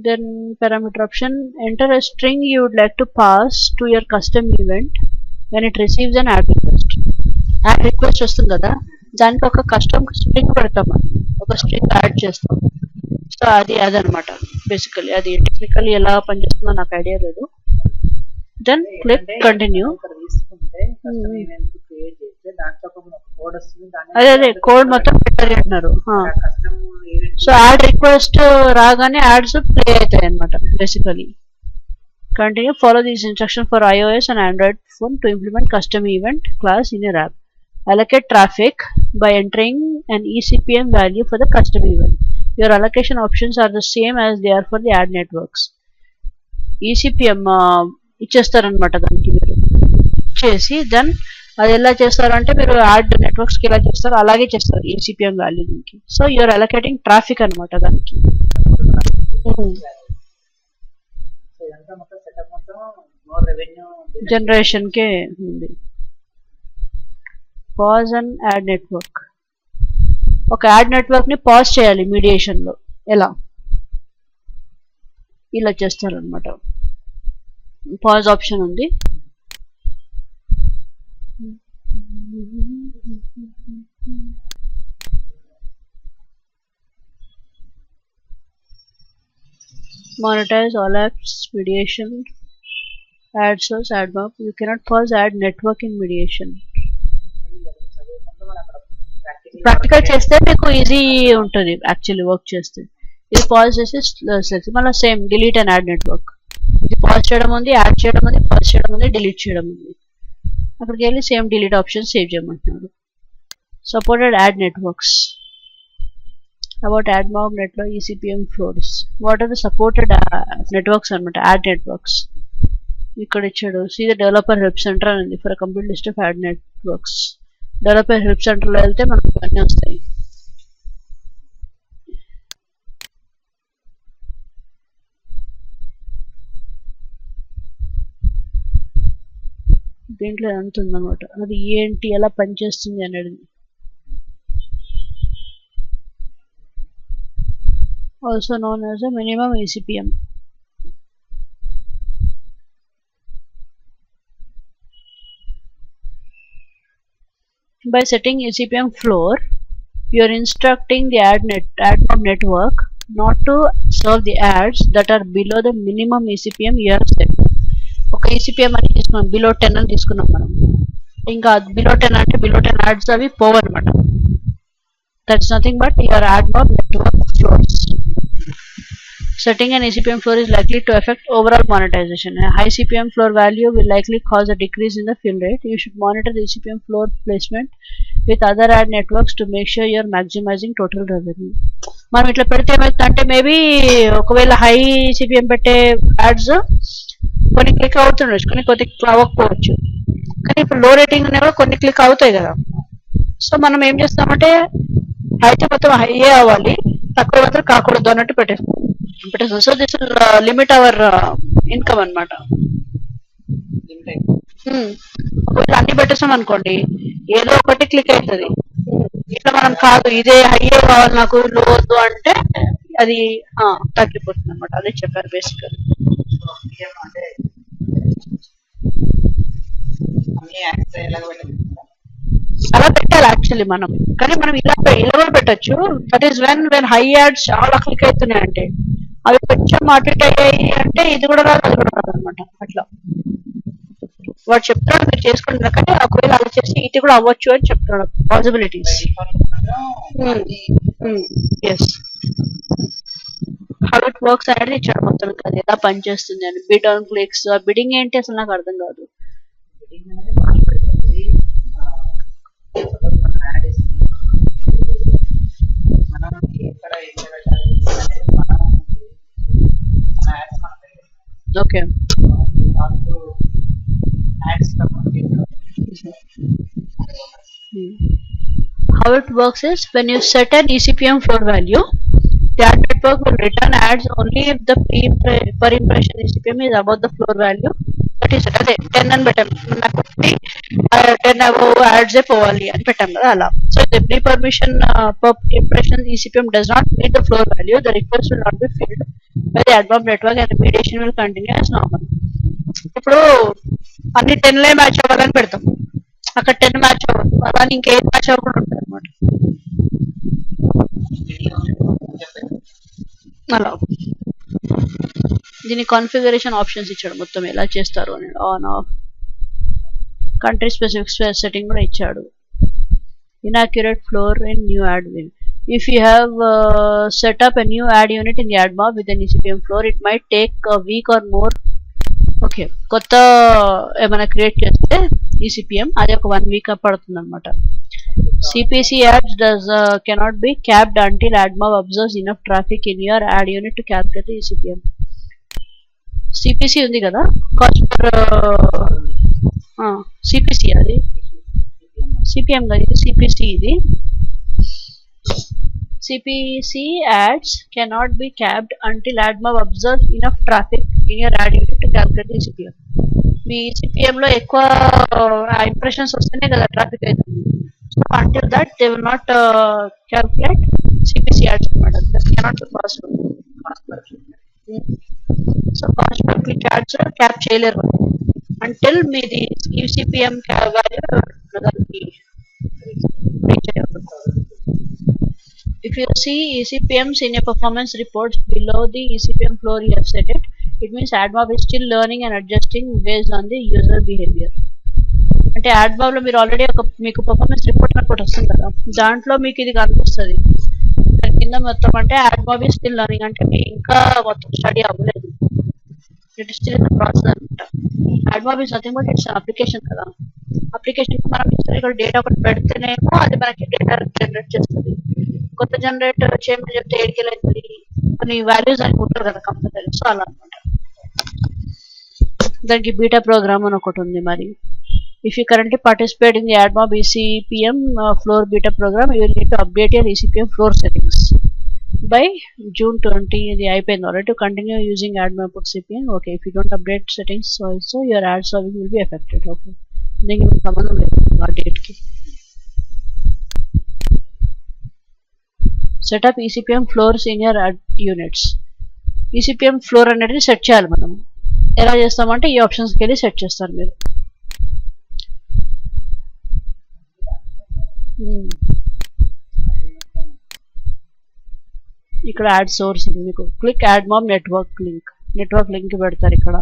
Then parameter option, enter a string you would like to pass to your custom event when it receives an ad request. Ad request వస్తుంది కదా, దానికి ఒక కస్టమ్ స్ట్రింగ్ పెడతాం, ఒక స్ట్రింగ్ యాడ్ చేస్తాం. సో అదనమాట బేసికలీ. అది టెక్నికల్లీ ఎలా పనిచేస్తుందో నాకు ఐడియా లేదు. Then click continue. తీసుకుంటే కస్టమ్ ఈవెంట్ క్రియేట్ చేస్తే దాంట్లో ఒక కోడ్ కోడ్ వస్తుంది అదే కోడ్ మొత్తం పెట్టాలి అంటున్నారు. Custom event so add request రాగానే యాడ్స్ ప్లే అవుతాయి అనమాట basically. Continue follow these instruction for iOS and Android phone to implement custom event class in your app. Allocate traffic by entering an ECPM value for the custom event. Your allocation options are the same as they are for the ad networks. ECPM ఇచ్చేస్తారనమాట దానికి మీరు చేసి then అది ఎలా చేస్తారంటే మీరు add నెట్వర్క్స్కి ఎలా చేస్తారు అలాగే చేస్తారు ECPM వాల్యూ దీనికి. సో యూఆర్ అలొకేటింగ్ ట్రాఫిక్ అనమాట దానికి. ఇదంతా మొత్తం సెటప్ మొత్తం మోర్ రెవెన్యూ జనరేషన్కే ఉంది. Pause and add network. ఒక యాడ్ నెట్వర్క్ని పాజ్ చేయాలి మీడియేషన్లో. ఎలా? ఇలా చేస్తారనమాట. పాజ్ ఆప్షన్ ఉంది. Monetize all apps, mediation, ad source, ad mob. You cannot pause ad network in mediation. Practical చేస్తే మీకు ఈజీ ఉంటుంది యాక్చువల్లీ వర్క్ చేస్తే. ఇది పాజ్ చేసి మళ్ళీ same delete and add network. ఇది పాజ్ చేయడం ఉంది, యాడ్ చేయడం ఉంది, పాజ్ చేయడం ఉంది, డిలీట్ చేయడం ఉంది. అక్కడికి వెళ్ళి సేమ్ డిలీట్ ఆప్షన్ సేవ్ చేయమంటున్నారు. Supported add networks. About AdMob network ECPM flows. What are the supported networks and ad networks? ఇక్కడ ఇచ్చాడు. See the developer help center అని for a complete list of ad networks. Developer help center లో వెళ్తే మనకు అన్నీ వస్తాయి. దీంట్లో ఎంత ఉందన్నమాట. అది ఏంటి ఎలా పనిచేస్తుంది అనేది. Also known as a minimum ECPM. By setting ECPM floor, you are instructing the AdMob network not to serve the ads that are below the minimum ECPM you have set. ఒక ECPM అని తీసుకున్నాం, below 10 అని తీసుకున్నాం మనం. ఇంకా below 10 అంటే below 10 ads అవి పోవన్నమాట. That's nothing but your AdMob network floors. Setting an ECPM floor is likely to affect overall monetization. A high CPM floor value will likely cause a decrease in the fill rate. You should monitor the ECPM floor placement with other ad networks to make sure you are maximizing total revenue. మనం ఇట్లా పెడితే ఏమవుతుందంటే maybe ఒకవేళ high CPM పెట్టే ads కొన్ని click అవుతుండొచ్చు, కొన్ని click అవ్వకపోవచ్చు. కానీ ఇప్పుడు లో రేటింగ్ ఉన్నాయి కూడా కొన్ని క్లిక్ అవుతాయి కదా. సో మనం ఏం చేస్తామంటే అయితే మొత్తం హైయే అవ్వాలి, తక్కువ మాత్రం కాకూడదు అన్నట్టు పెట్టేస్తాం. So this will limit our income అనమాట. ఒకవేళ అన్ని పెట్టేస్తాం అనుకోండి ఏదో ఒకటి క్లిక్ అవుతుంది. ఇట్లా మనం కాదు ఇదే హైయే కావాలి నాకు లో వద్దు అంటే అది తగ్గిపోతుంది అనమాట. అదే చెప్పారు బేసికల్. అలా పెట్టాలి యాక్చువల్లీ మనం. కానీ మనం ఇలా కూడా పెట్టచ్చు. That is when high ads చాలా క్లిక్ అవుతున్నాయి అంటే అవి కొంచెం అటు అయ్యాయి అంటే ఇది కూడా రాదు అది కూడా రాదు అనమాట. అట్లా వాడు చెప్తున్నాడు మీరు చేసుకుంటున్నారు, కానీ ఒకవేళ అలా చేసి ఇది కూడా అవ్వచ్చు అని చెప్తున్నాడు possibilities. As how it works అనేది ఇచ్చాడు మొత్తం. అది ఎలా పనిచేస్తుంది అని. Bid on clicks. బిడ్డింగ్ ఏంటి అసలు నాకు అర్థం కాదు. Okay how it works is when you set an ECPM floor value, the ad network will return ads only if the per impression ECPM is above the floor value. That is అదే 10 అని పెట్టాం నాకు 10 above ads పోవాలి అని పెట్టాం కదా అలా. So the pre-permission per impression ECPM does not meet the floor value, the request will not be filled by the AdMob network and the mediation will continue as normal. ఇప్పుడు అన్ని 10 match అవ్వాలని పెడతాం, అక్కడ 10 మ్యాచ్ అవ్వదు, అలానే ఇంకేం match అవ్వకుండా ఉంటుంది అనమాట. అలా దీని కాన్ఫిగరేషన్ ఆప్షన్స్ ఇచ్చాడు మొత్తం ఎలా చేస్తారు అని. On off country specific setting కూడా ఇచ్చాడు. inaccurate floor in new ad unit. If you have set up a new ad unit in the AdMob with an ECPM floor, it might take a week or more. Okay, కొత్త ఏమైనా create చేస్తే ఈసీపీఎం అది ఒక 1 week పడుతుంది అనమాట. CPC ads cannot be capped until AdMob observes enough traffic in your ad unit to calculate the ECPM. CPC ఉంది కదా, cost per CPC, అది CPM కాదు, ఇది CPC. ఇది CPC ads cannot be capped until AdMob observes enough traffic in your ad unit to calculate the ECPM. Me ECPM లో ఎక్కువ impressions వస్తేనే కదా ట్రాఫిక్ అవుతుంది. So until that they will not calculate CPC ads అనమాట. That cannot be possible. So cost per click ads cap చేయలేరు until మీది ECPM value దానికి reach అయ్యారు. If you see ECPMs in your performance reports below the ECPM floor you have set it means AdMob is still learning and adjusting based on the user behavior. అంటే AdMob లో మీరు already మీకు performance report ఒకటి వస్తుంది కదా, దాంట్లో మీకు ఇది కనిపిస్తుంది. దాని కింద మొత్తం అంటే AdMob is still learning, అంటే ఇంకా మొత్తం స్టడీ అవ్వలేదు, it is still in the process అనమాట. AdMob is nothing but it's application కదా. అప్లికేషన్ మనం హిస్టారికల్ డేటా ఒకటి పెడితేనేమో అది మనకి డేటా జనరేట్ చేస్తుంది. కొత్త జనరేట్ చేయమని చెప్తే ఏడికెళ్ళి కొన్ని వాల్యూస్ అని ఉంటారు కదా కంపల్సరీ. సో అలా అనమాట. దానికి బీటా ప్రోగ్రామ్ అని ఒకటి ఉంది. మరి if you currently participate in the AdMob ECPM floor beta program, you will need to update your ECPM floor settings by June 20. ఇది అయిపోయింది already. To continue using AdMob ECPM. Okay, if you don't update settings also your add serving will be affected. Okay, దీనికి మీకు సంబంధం లేదు ఆ డేట్కి. Setup ECPM floors in your units. ECPM floor అనేది set చేయాలి మనం. ఎలా చేస్తామంటే ఈ ఆప్షన్స్కి వెళ్ళి సెట్ చేస్తారు మీరు. ఇక్కడ యాడ్ సోర్స్ ఉంది మీకు. క్లిక్ AdMob నెట్వర్క్ లింక్ పెడతారు ఇక్కడ.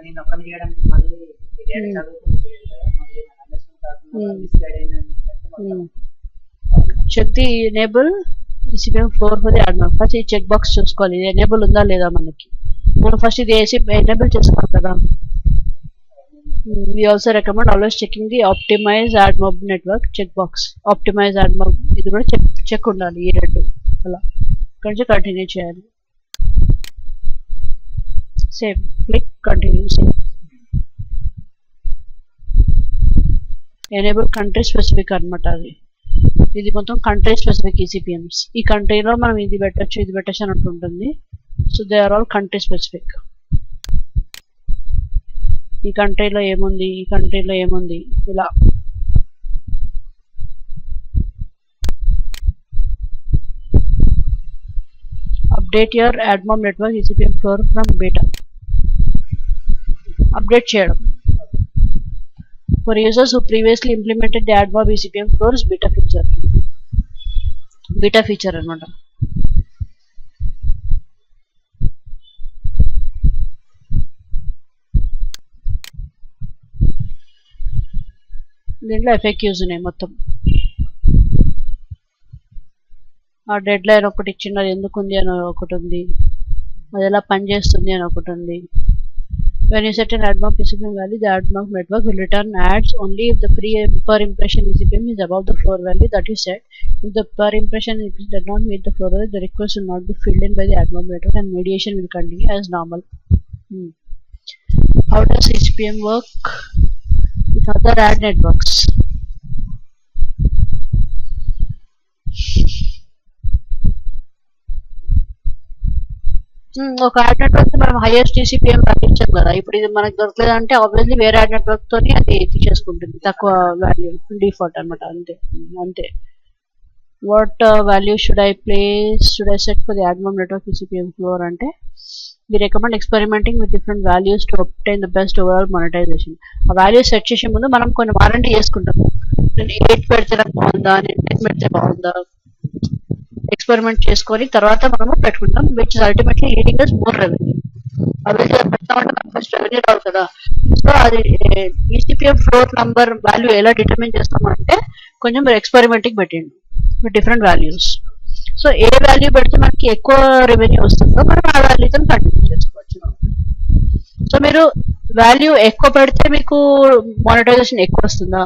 నేను ఒక్కని చేయడానికి మళ్ళీ check the enable ECPM floor for the AdMob. First ఈ చెక్ బాక్స్ చూసుకోవాలి, ఇది ఎనేబుల్ ఉందా లేదా మనకి. మనం ఫస్ట్ ఇది ఎనేబుల్ చేసుకోవాలి కదా. We also recommend always checking the optimize AdMob network check box. Optimize AdMob ఇది కూడా చెక్ ఉండాలి, ఈ రెండు. అలా కొంచెం కంటిన్యూ చేయాలి. Same click continue. Same enable country specific అనమాట. అది ఇది మొత్తం కంట్రీ స్పెసిఫిక్ ECPMs. ఈ కంట్రీలో మనం ఇది పెట్టచ్చు ఇది పెట్టచ్చు అన్నట్టు ఉంటుంది. So they are all country specific. ఈ కంట్రీలో ఏముంది, ఈ కంట్రీలో ఏముంది, ఇలా. Update your AdMob network ECPM floor from beta. Update చేయడం. For users who previously implemented the AdMob ECPM floors beta feature అనమాట. దీంట్లో FAQs ఉన్నాయి మొత్తం. ఆ డెడ్ లైన్ ఒకటి ఇచ్చినది ఎందుకు ఉంది అని ఒకటి ఉంది, అది ఎలా పనిచేస్తుంది అని ఒకటి ఉంది. When you set an AdMob ECPM value, the AdMob network will return ads only if the per impression ECPM is above the floor value that you set. If the per impression does not meet the floor value, the request will not be filled in by the AdMob network and mediation will continue as normal. How does ECPM work with other ad networks? ఒక add network మనం highest ECPM ఇచ్చాం కదా. ఇప్పుడు ఇది మనకు దొరకలేదు అంటే obviously వేరే యాడ్ నెట్వర్క్ తోని అది తీసేసుకుంటుంది తక్కువ వాల్యూ, డిఫాల్ట్ అనమాట. అంతే. What value should I set for the AdMob network ECPM floor అంటే we recommend experimenting with different values to obtain the best overall monetization. ఆ వాల్యూస్ సెట్ చేసే ముందు మనం కొన్ని వారంటీ చేసుకుంటాము. నేను 8 పెడితే నాకు బాగుందా, నేను 10 పెడితే బాగుందా, ఎక్స్పెరిమెంట్ చేసుకొని తర్వాత మనము పెట్టుకుంటాం, which is ultimately leading us more revenue. అవి పెడతామంటే మనకు ఫస్ట్ రెవెన్యూ రావు కదా. సో అది ఈసీపీఎం ఫ్లోర్ నంబర్ వాల్యూ ఎలా డిటర్మిన్ చేస్తామంటే కొంచెం మీరు ఎక్స్పెరిమెంట్కి పెట్టండి డిఫరెంట్ వాల్యూస్. సో ఏ వాల్యూ పెడితే మనకి ఎక్కువ రెవెన్యూ వస్తుందో మనం ఆ వాల్యూతో కంటిన్యూ చేసుకోవచ్చు. సో మీరు వాల్యూ ఎక్కువ పెడితే మీకు మానిటైజేషన్ ఎక్కువ వస్తుందా,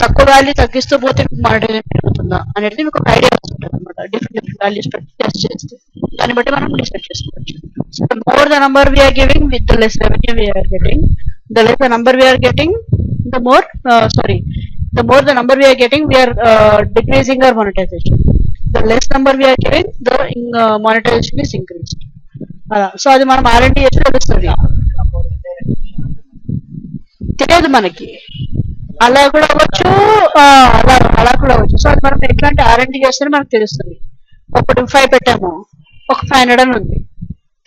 తక్కువ వాల్యూ తగ్గిస్తూ పోతే మీకు మానిటైజేషన్ పెరుగుతుందా అనేది మీకు ఒక ఐడియా వస్తుంటుంది అనమాట. డిఫరెంట్ వాల్యూస్ పెట్టి టెస్ట్ చేస్తే దాన్ని బట్టి మనం డిసైడ్ చేసుకోవచ్చు. So the more the number we are giving with the less revenue we are getting, the less the number we are getting, the more the more the number we are getting, we are decreasing our monetization. The less number we are giving, the monetization is increased. So అది మనం R&D చేస్తే తెలుస్తుంది, తెలియదు మనకి. అలా కూడా అవ్వచ్చు, అలా కూడా అవ్వచ్చు. సో అది మనం ఎట్లాంటి R&D చేస్తేనే మనకు తెలుస్తుంది. ఒకటి 5 పెట్టాము, ఒక 500 అని ఉంది,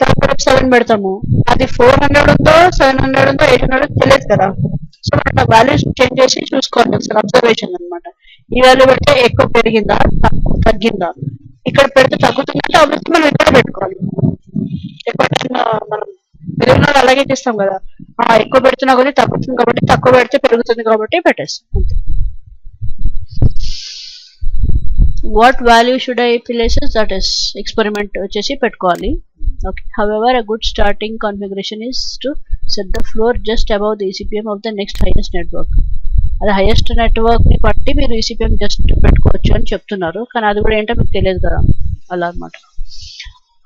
తర్వాత 7 పెడతాము, అది 400 ఉందో 700 ఉందో 800 తెలియదు కదా. సో మనం వాల్యూస్ చేంజ్ చేసి చూసుకోండి ఒకసారి, అబ్జర్వేషన్ అనమాట. ఈ వాల్యూ పెడితే ఎక్కువ పెరిగిందా తగ్గిందా, ఇక్కడ పెడితే తగ్గుతుందంటే ఆబ్వియస్లీ మనం ఇక్కడ పెట్టుకోవాలి. ఎక్కువ మనం పెరుగుతున్నది అలాగే చేస్తాం కదా, ఎక్కువ పెడుతున్నా కొద్ది తగ్గుతుంది కాబట్టి, తక్కువ పెడితే పెరుగుతుంది కాబట్టి పెట్టేస్తాం అంతే. What value should I places, that is experiment వచ్చేసి పెట్టుకోవాలి. Okay. However, a good starting configuration is to set the floor just above the ECPM of the next highest network. అది హైయెస్ట్ నెట్వర్క్ ని బట్టి మీరు ECPM జస్ట్ పెట్టుకోవచ్చు అని చెప్తున్నారు, కానీ అది కూడా ఏంటో మీకు తెలియదు కదా, అలా అనమాట.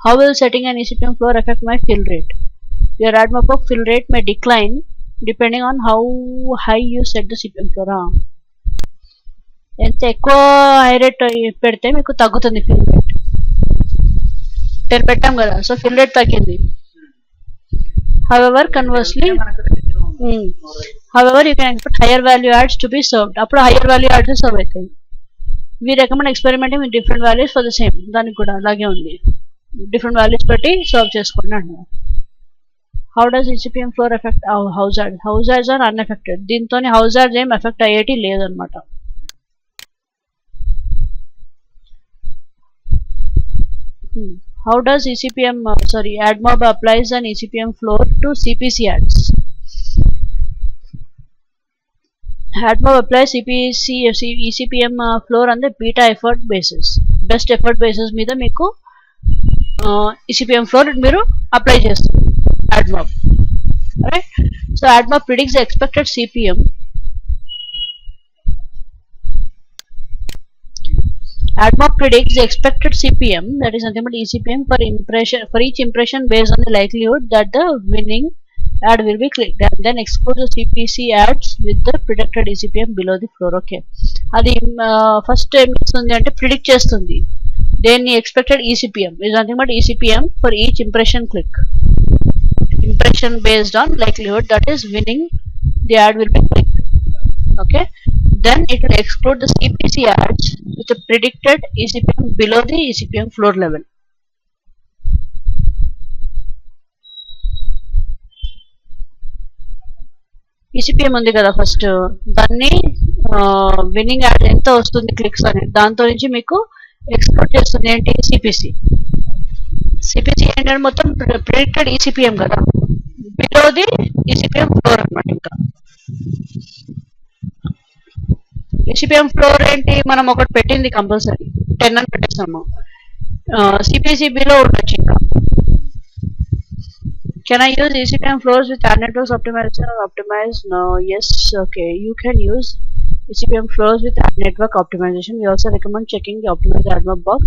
How will setting an ECPM floor affect my fill rate? Your ADMOB fill rate may decline depending on how high you set the CPM floor. ఎంత ఎక్కువ హై రేట్ పెడితే మీకు తగ్గుతుంది ఫిల్ రేట్. 10 పెట్టాం కదా, సో ఫిల్ రేట్ తగ్గింది. However, conversely, however, you can expect higher value adds to be served. అప్పుడు higher value adds serve అవుతాయి. We recommend experimenting with different values for the same. దానికి కూడా అలాగే ఉంది, డిఫరెంట్ వాల్యూస్ పెట్టి సర్వ్ చేసుకోండి అంటున్నాను. How does ECPM floor affect hazards? Hazards are unaffected. దీంతో hazards ఏం ఎఫెక్ట్ అయ్యేటి లేదనమాట. How does ADMOB applies an ECPM floor to CPC ads? ADMOB applies ECPM floor on the beta effort basis. Best effort basis మీద మీకు ECPM floor మీరు apply చేస్తారు ADMOB. Right? So ADMOB predicts the expected CPM. ADMOB predicts the expected CPM, that is nothing but ECPM for each impression based on the likelihood that the winning ad will be clicked, and then excludes the CPC ads with the predicted ECPM below the floor. Okay, అది first ఏం చేస్తుంది అంటే predict చేస్తుంది దేన్ని, expected ECPM is nothing but ECPM for each impression click, impression based on likelihood that is winning the ad will be clicked. Okay, then it will exclude the CPC ads with a predicted ECPM below the ECPM floor level. ECPM ఉంది కదా first, దాన్ని winnowing add ఎంత వస్తుంది clicks అని దాంతో నుంచి మీకు exclude చేస్తుంది ఏంటి, సిపిసి. సిపిసి ఏంటంటే మొత్తం ప్రిడిక్టెడ్ ECPM కదా, బిలో ది ECPM ఫ్లోర్ అనమాట. ఇంకా ECPM ఫ్లోర్ ఏంటి, మనం ఒకటి పెట్టింది కంపల్సరీ 10 అని పెట్టేస్తాము, సిపిసి బిలో ఉండొచ్చు. ఇంకా can I use ECPM floors with ad networks optimization or optimized? No. Yes. Okay, you can use ECPM floors with ad network optimization. We also recommend checking the optimized ADMOB box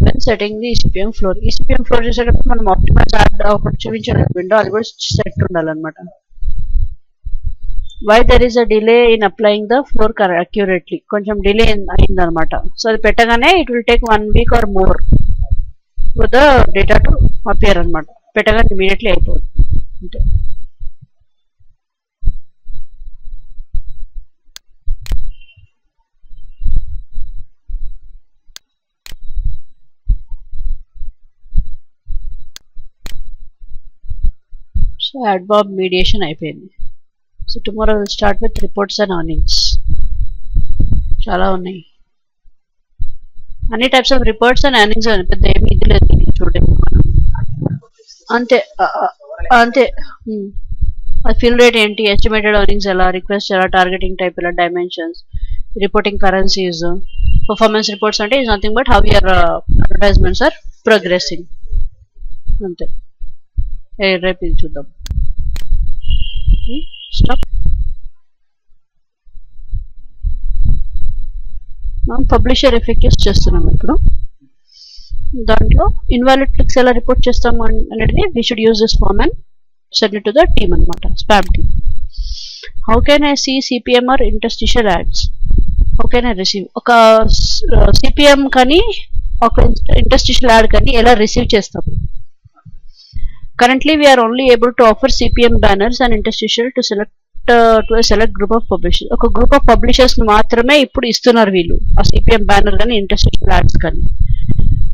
when setting the ECPM floor. ECPM floor చేసేటప్పుడు మనం optimized ad ఒకటి చూపించాలి window, అది కూడా set ఉండాలన్నమాట. Why there is a delay in applying the floor accurately? కొంచెం delay అయిందనమాట. So అది పెట్టగానే it will take 1 week or more for the data to appear అనమాట. పెట్టగానే ఇమీడియట్లీ అయిపోతుంది అంటే. సో ADMOB మీడియేషన్ అయిపోయింది. So tomorrow will start with reports and earnings. చాలా ఉన్నాయి. అన్ని types of reports and earnings అని పెద్ద ఏమి ఇది లేదు చూడండి అంతే అంతే ఫిల్ రేట్ ఏంటి, ఎస్టిమేటెడ్ ఎర్నింగ్స్ ఎలా, రిక్వెస్ట్ ఎలా, టార్గెటింగ్ టైప్ ఎలా, dimensions, reporting currencies, performance reports అంటే is nothing but how your advertisements are progressing అంతే. రేపు ఇది చూద్దాం. స్టాప్. మనం పబ్లిషర్ ఎఫెక్టివ్స్ చేస్తున్నాం ఇప్పుడు. దాంట్లో ఇన్వాలిడ్ క్లిక్స్ ఎలా రిపోర్ట్ చేస్తాము అనేది we should use this form and send it to the team అనమాట, spam team. How can I see CPM or interstitial ads? How can I receive? ఒక సిపిఎం కానీ ఒక ఇంటర్స్టిషియల్ యాడ్ కానీ ఎలా receive చేస్తాము? Currently we are only able to offer CPM banners and interstitial to select group of publishers. ఒక group of publishers మాత్రమే ఇప్పుడు ఇస్తున్నారు వీళ్ళు ఆ సిపిఎం బ్యానర్ కానీ ఇంటర్స్టిషియల్ యాడ్స్ కానీ.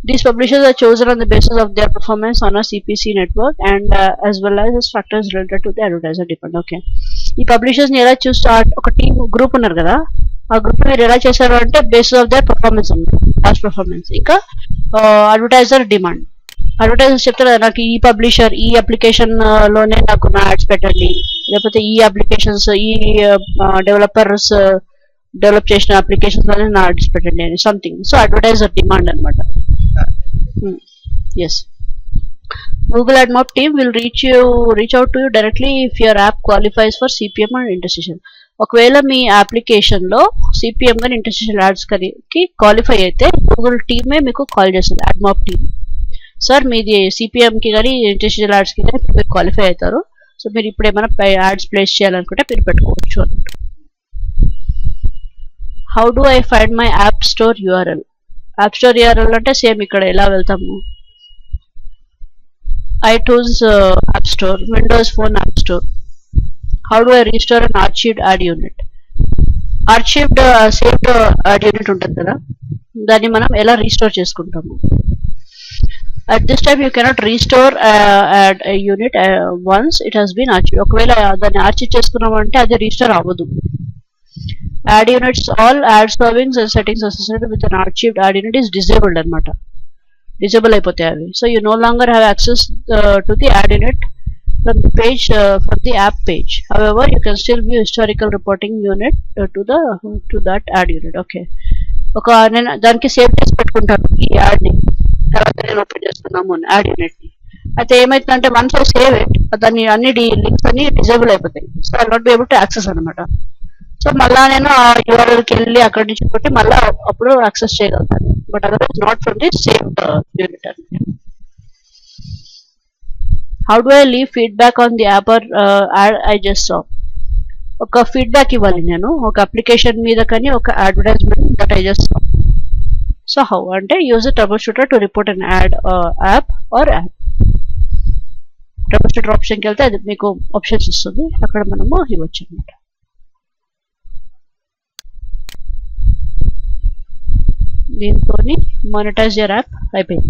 These publishers are chosen on the basis of their performance on a CPC network and as well as factors related to the advertiser depend. Okay. ఈ publishers ని ఎలా చూస్తారు? ఒక టీమ్ గ్రూప్ ఉన్నారు కదా, ఆ గ్రూప్ మీరు ఎలా చేశారు అంటే బేసిస్ ఆఫ్ దేర్ పర్ఫార్మెన్స్ అన్నమాట, పాస్ట్ పర్ఫార్మెన్స్. ఇంకా అడ్వర్టైజర్ డిమాండ్. అడ్వర్టైజర్స్ చెప్తారు నాకు ఈ పబ్లిషర్ ఈ అప్లికేషన్ లోనే నాకు నా యాడ్స్ పెట్టండి, లేకపోతే ఈ అప్లికేషన్స్ ఈ డెవలపర్స్ డెవలప్ చేసిన అప్లికేషన్స్ లోనే నా యాడ్స్ పెట్టండి అని సంథింగ్. సో అడ్వర్టైజర్ డిమాండ్ అనమాట. Yes. Google AdMob team will reach out to you directly if your app qualifies for CPM and interstitial. ఒకవేళ మీ అప్లికేషన్ లో సిపిఎం కానీ ఇంటర్స్టిషియల్ యాడ్స్ కి క్వాలిఫై అయితే గూగుల్ టీమే మీకు కాల్ చేస్తుంది, AdMob టీమ్. సార్ మీది CPM కి కానీ ఇంటర్స్టిషియల్ యాడ్స్ కి కానీ మీరు క్వాలిఫై అవుతారు, సో మీరు ఇప్పుడు ఏమైనా యాడ్స్ ప్లేస్ చేయాలనుకుంటే మీరు పెట్టుకోవచ్చు అన్నట్టు. How do I find my app store URL? App store URL అంటే సేమ్ ఇక్కడ ఎలా వెళ్తాము, iTunes app store, Windows phone app store. How do I restore an archived ad unit? Archived saved ad unit ఉంటుంది కదా, దాన్ని మనం ఎలా రీస్టోర్ చేసుకుంటాము? At this time you cannot restore ad unit once it has been archived. ఒకవేళ దాన్ని archive చేసుకున్నామంటే అది రీస్టోర్ అవ్వదు. Ad units, all ad servings and settings associated with an archived ad unit is disabled anamata. Disable అయిపోతాయి అవి. So you no longer have access to the ad unit from the page from the app page. However, you can still view historical reporting unit to that ad unit. Okay. ఒక నేను దానికి save చేసి పెట్టుకుంటాను ఈ add ని, తర్వాత నేను open చేస్తున్నాము యాడ్ యూనిట్ ని. అయితే ఏమైతుందంటే వన్స్ ఐ సేవ్ ఇట్ దాన్ని అన్ని లింక్స్ అన్ని డిజేబుల్ అయిపోతాయి. So I not be able to access అనమాట. సో మళ్ళా నేను ఆ యూఆర్ఎల్కి వెళ్ళి అక్కడి నుంచి కొట్టి మళ్ళీ అప్పుడు యాక్సెస్ చేయగలుగుతాను, but otherwise not from the saved unit. How do I leave feedback on the app or ad I just saw? ఒక ఫీడ్బ్యాక్ ఇవ్వాలి నేను ఒక అప్లికేషన్ మీద కానీ ఒక advertisement that I just saw. So how అంటే use troubleshooter to report an ad app or app. Troubleshooter ఆప్షన్కి వెళ్తే అది మీకు ఆప్షన్స్ ఇస్తుంది, అక్కడ మనము ఇవ్వచ్చు అనమాట. దీంతో మానిటైజ్ యువర్ యాప్ అయిపోయింది.